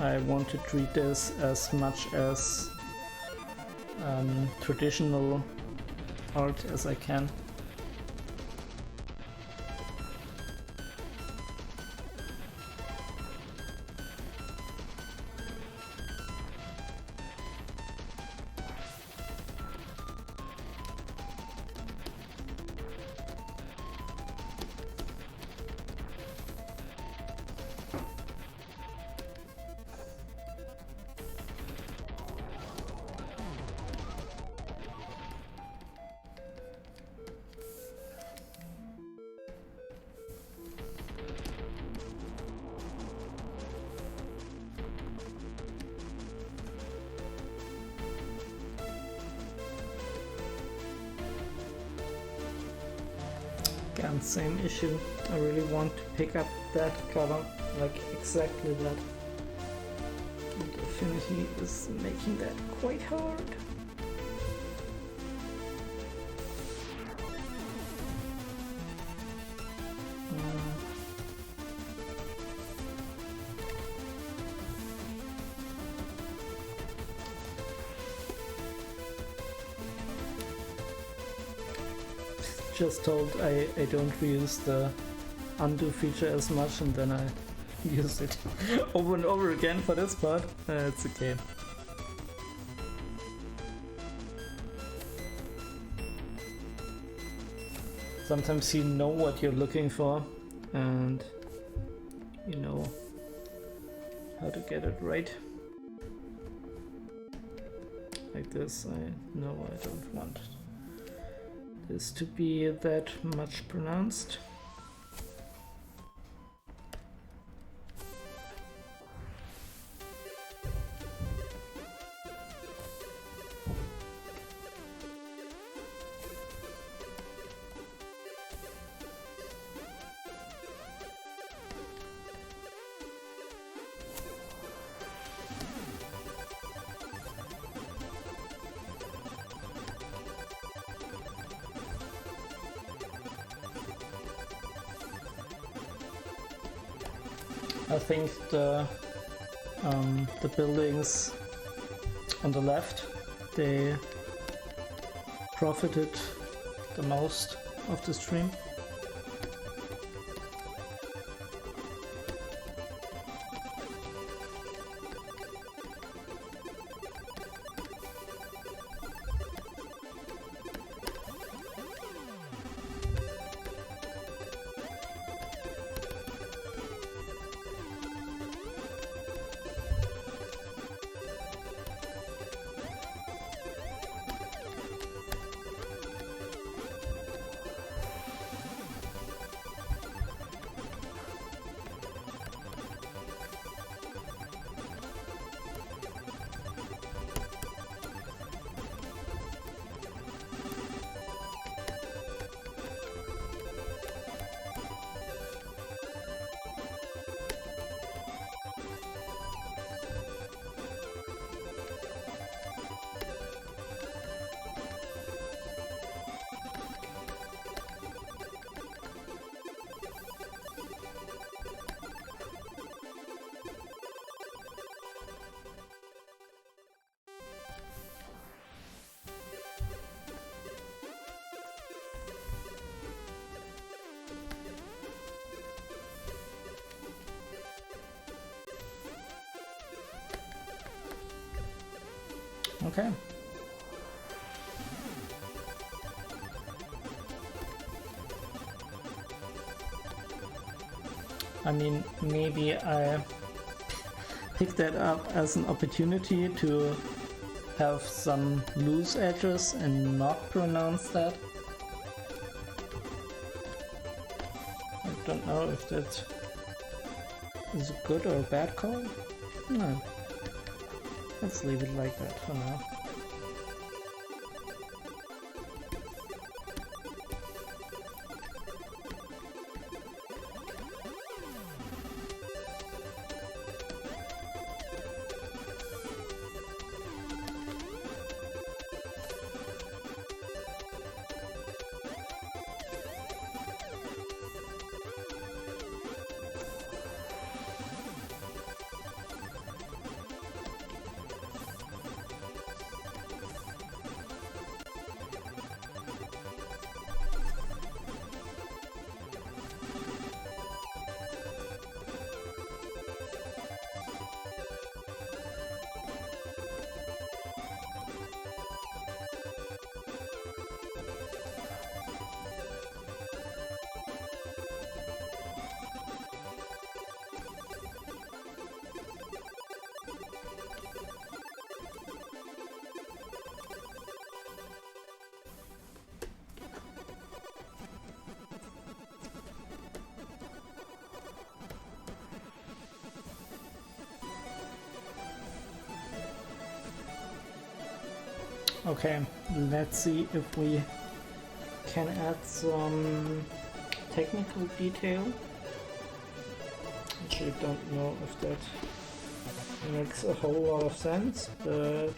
I want to treat this as much as traditional art as I can. Again, same issue. I really want to pick up that color, like exactly that. And Affinity is making that quite hard. Just told I don't reuse the undo feature as much, and then I use it over and over again for this part. It's okay. Sometimes you know what you're looking for, and you know how to get it right. Like this, I know I don't want this to be that much pronounced. I think the buildings on the left, they profited the most of the stream. Okay. I mean, maybe I picked that up as an opportunity to have some loose edges and not pronounce that. I don't know if that is a good or a bad call. No. Let's leave it like that for now. Okay, let's see if we can add some technical detail. Actually, don't know if that makes a whole lot of sense, but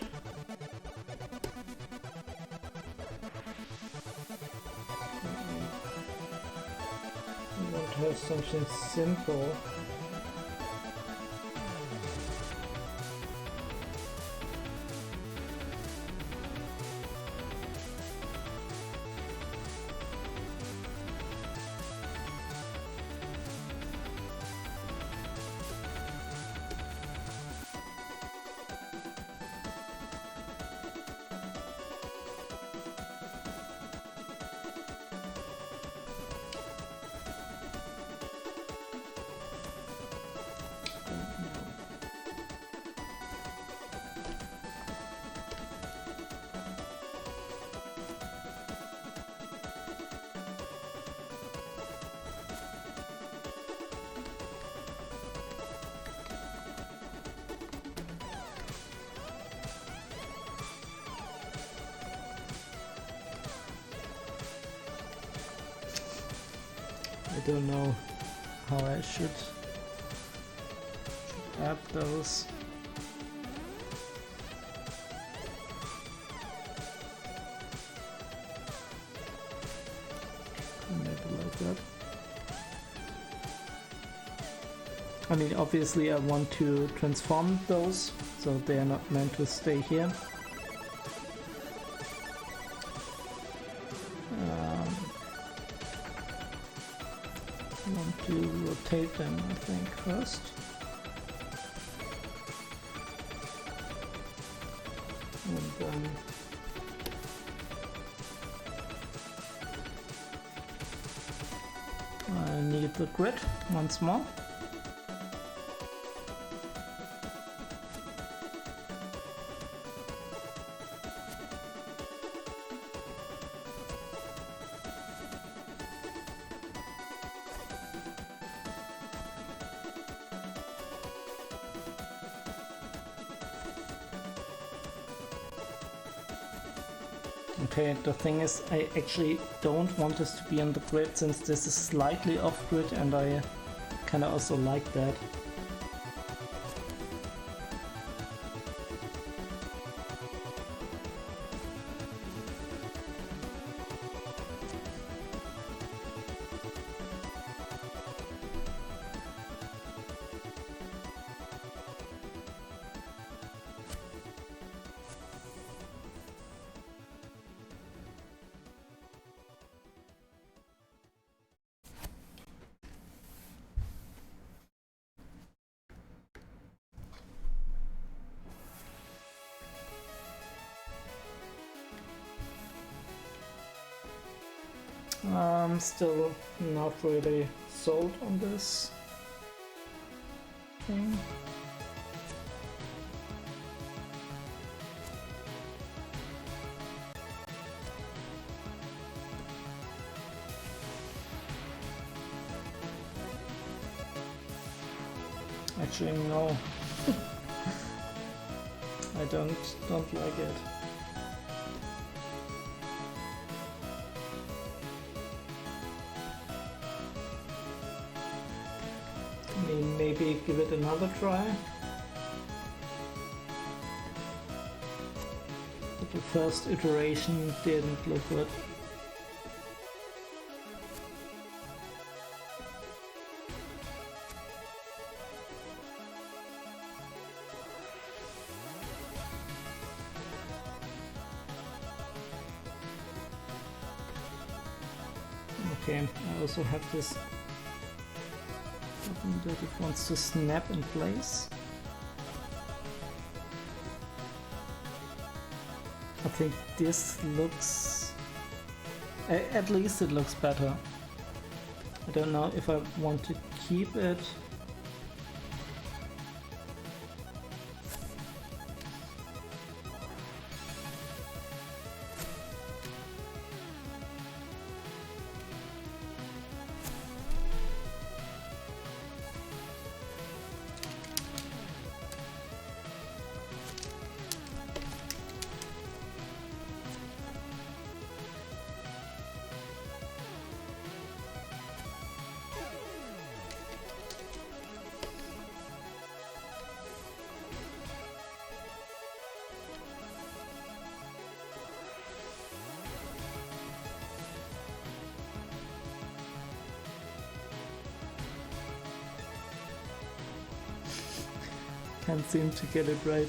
we want to have something simple. I don't know how I should add those. Maybe like that. I mean, obviously I want to transform those, so they are not meant to stay here. I want to rotate them, I think, first. And then I need the grid once more. Okay, the thing is, I actually don't want this to be on the grid since this is slightly off grid and I kinda also like that. I'm still not really sold on this thing. Actually, no. I don't like it. Maybe give it another try. But the first iteration didn't look good. Okay, I also have this that it wants to snap in place. I think this looks... at least it looks better. I don't know if I want to keep it. Can't seem to get it right.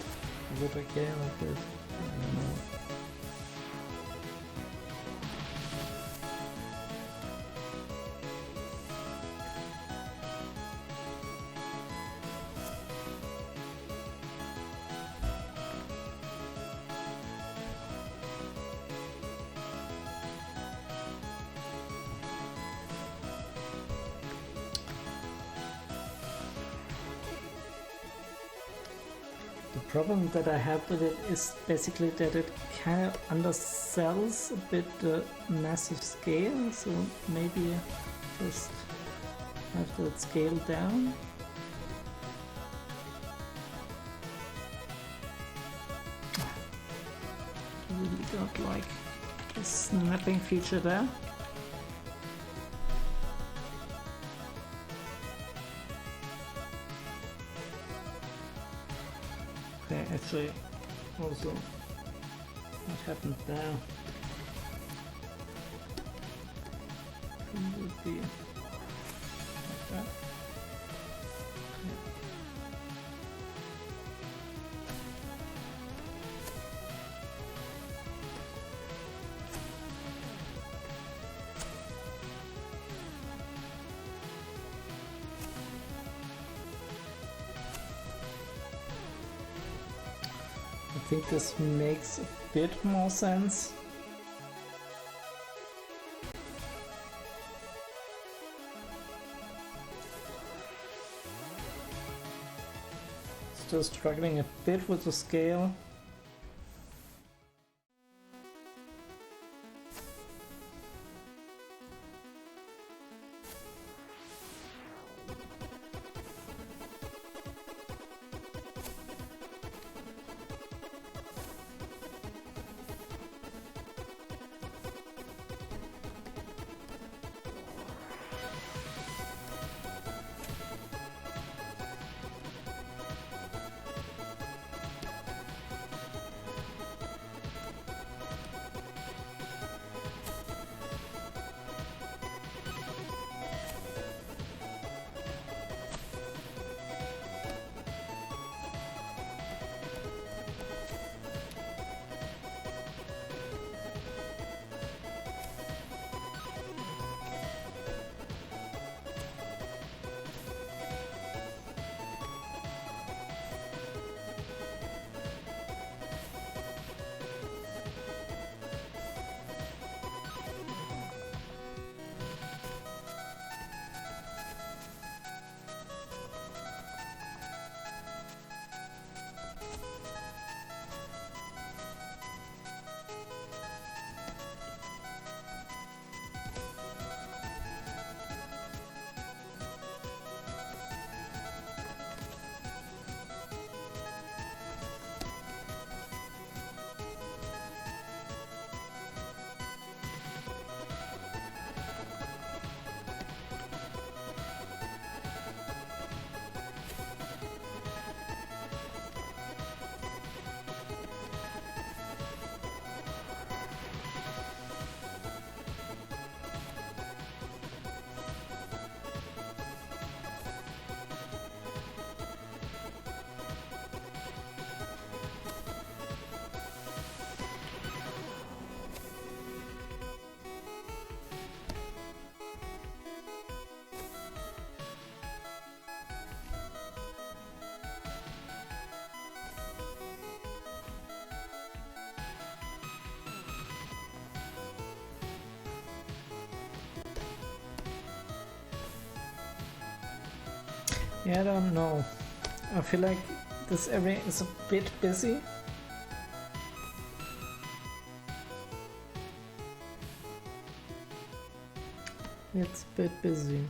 Is it okay like this? I don't know. The problem that I have with it is basically that it kind of undersells a bit the massive scale, so maybe just have that scale down. I really don't like the snapping feature there. Okay, actually, also, what happened there? It would be like that. Okay. I think this makes a bit more sense. Still struggling a bit with the scale. Yeah, I don't know. I feel like this area is a bit busy. It's a bit busy.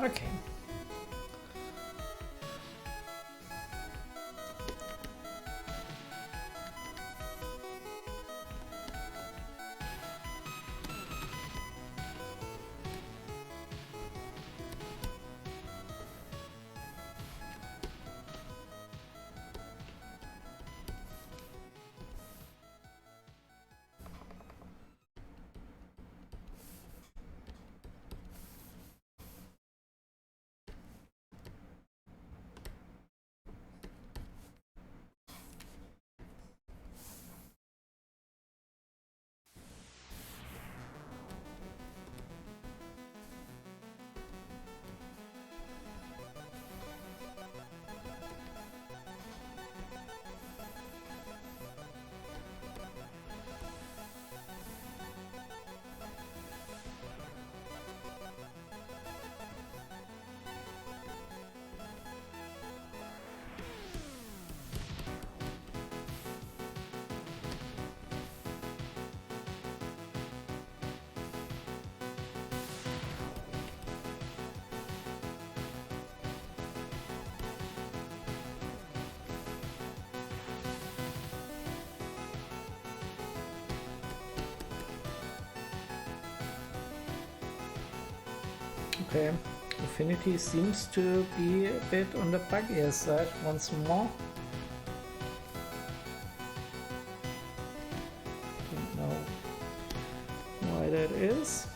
Okay. Okay, Affinity seems to be a bit on the buggier side once more. Don't know why that is.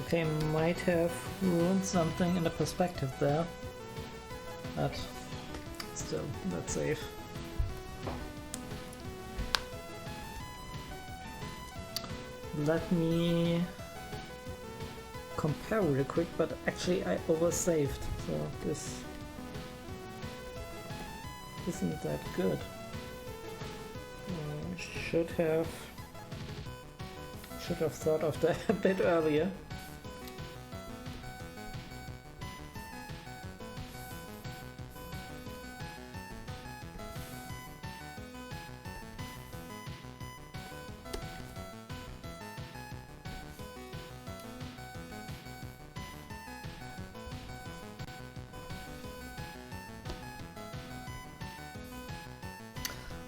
Okay, might have ruined something in the perspective there, but still, that's safe. Let me compare real quick, but actually I oversaved, so this isn't that good. Should have thought of that a bit earlier.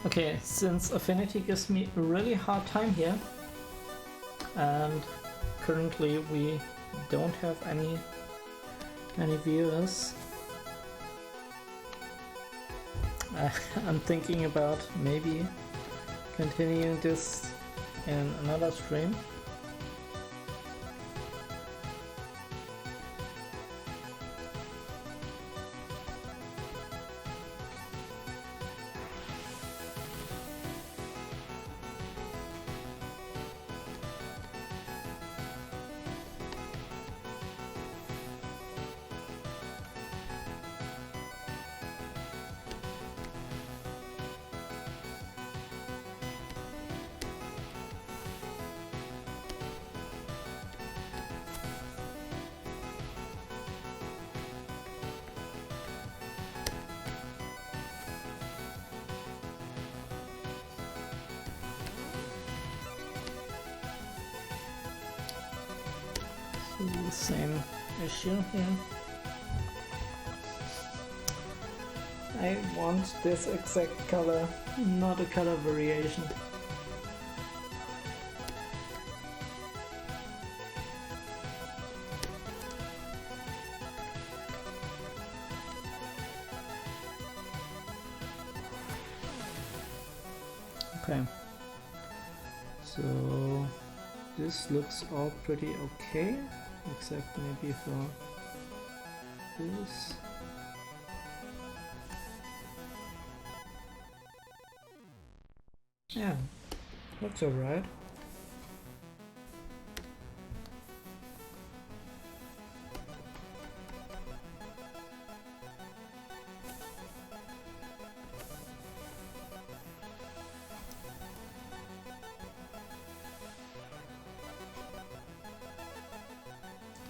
Okay, since Affinity gives me a really hard time here, and currently we don't have any viewers, I'm thinking about maybe continuing this in another stream. Same issue here. I want this exact color, not a color variation. Okay, so this looks all pretty okay, except maybe for this. Yeah, looks alright.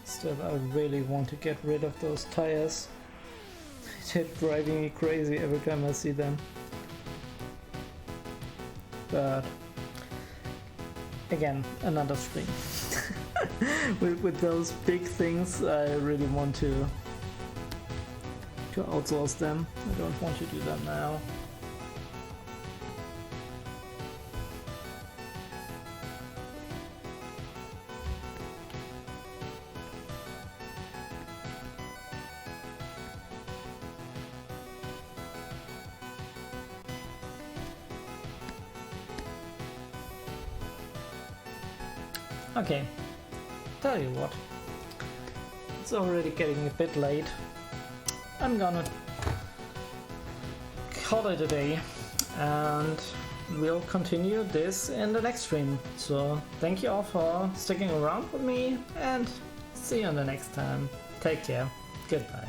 Still, I really want to get rid of those tires. They're driving me crazy every time I see them. but again, another stream. with those big things, I really want to outsource them. I don't want to do that now. Okay, tell you what, it's already getting a bit late. I'm gonna call it a day and we'll continue this in the next stream. So thank you all for sticking around with me and see you on the next time. Take care. Goodbye.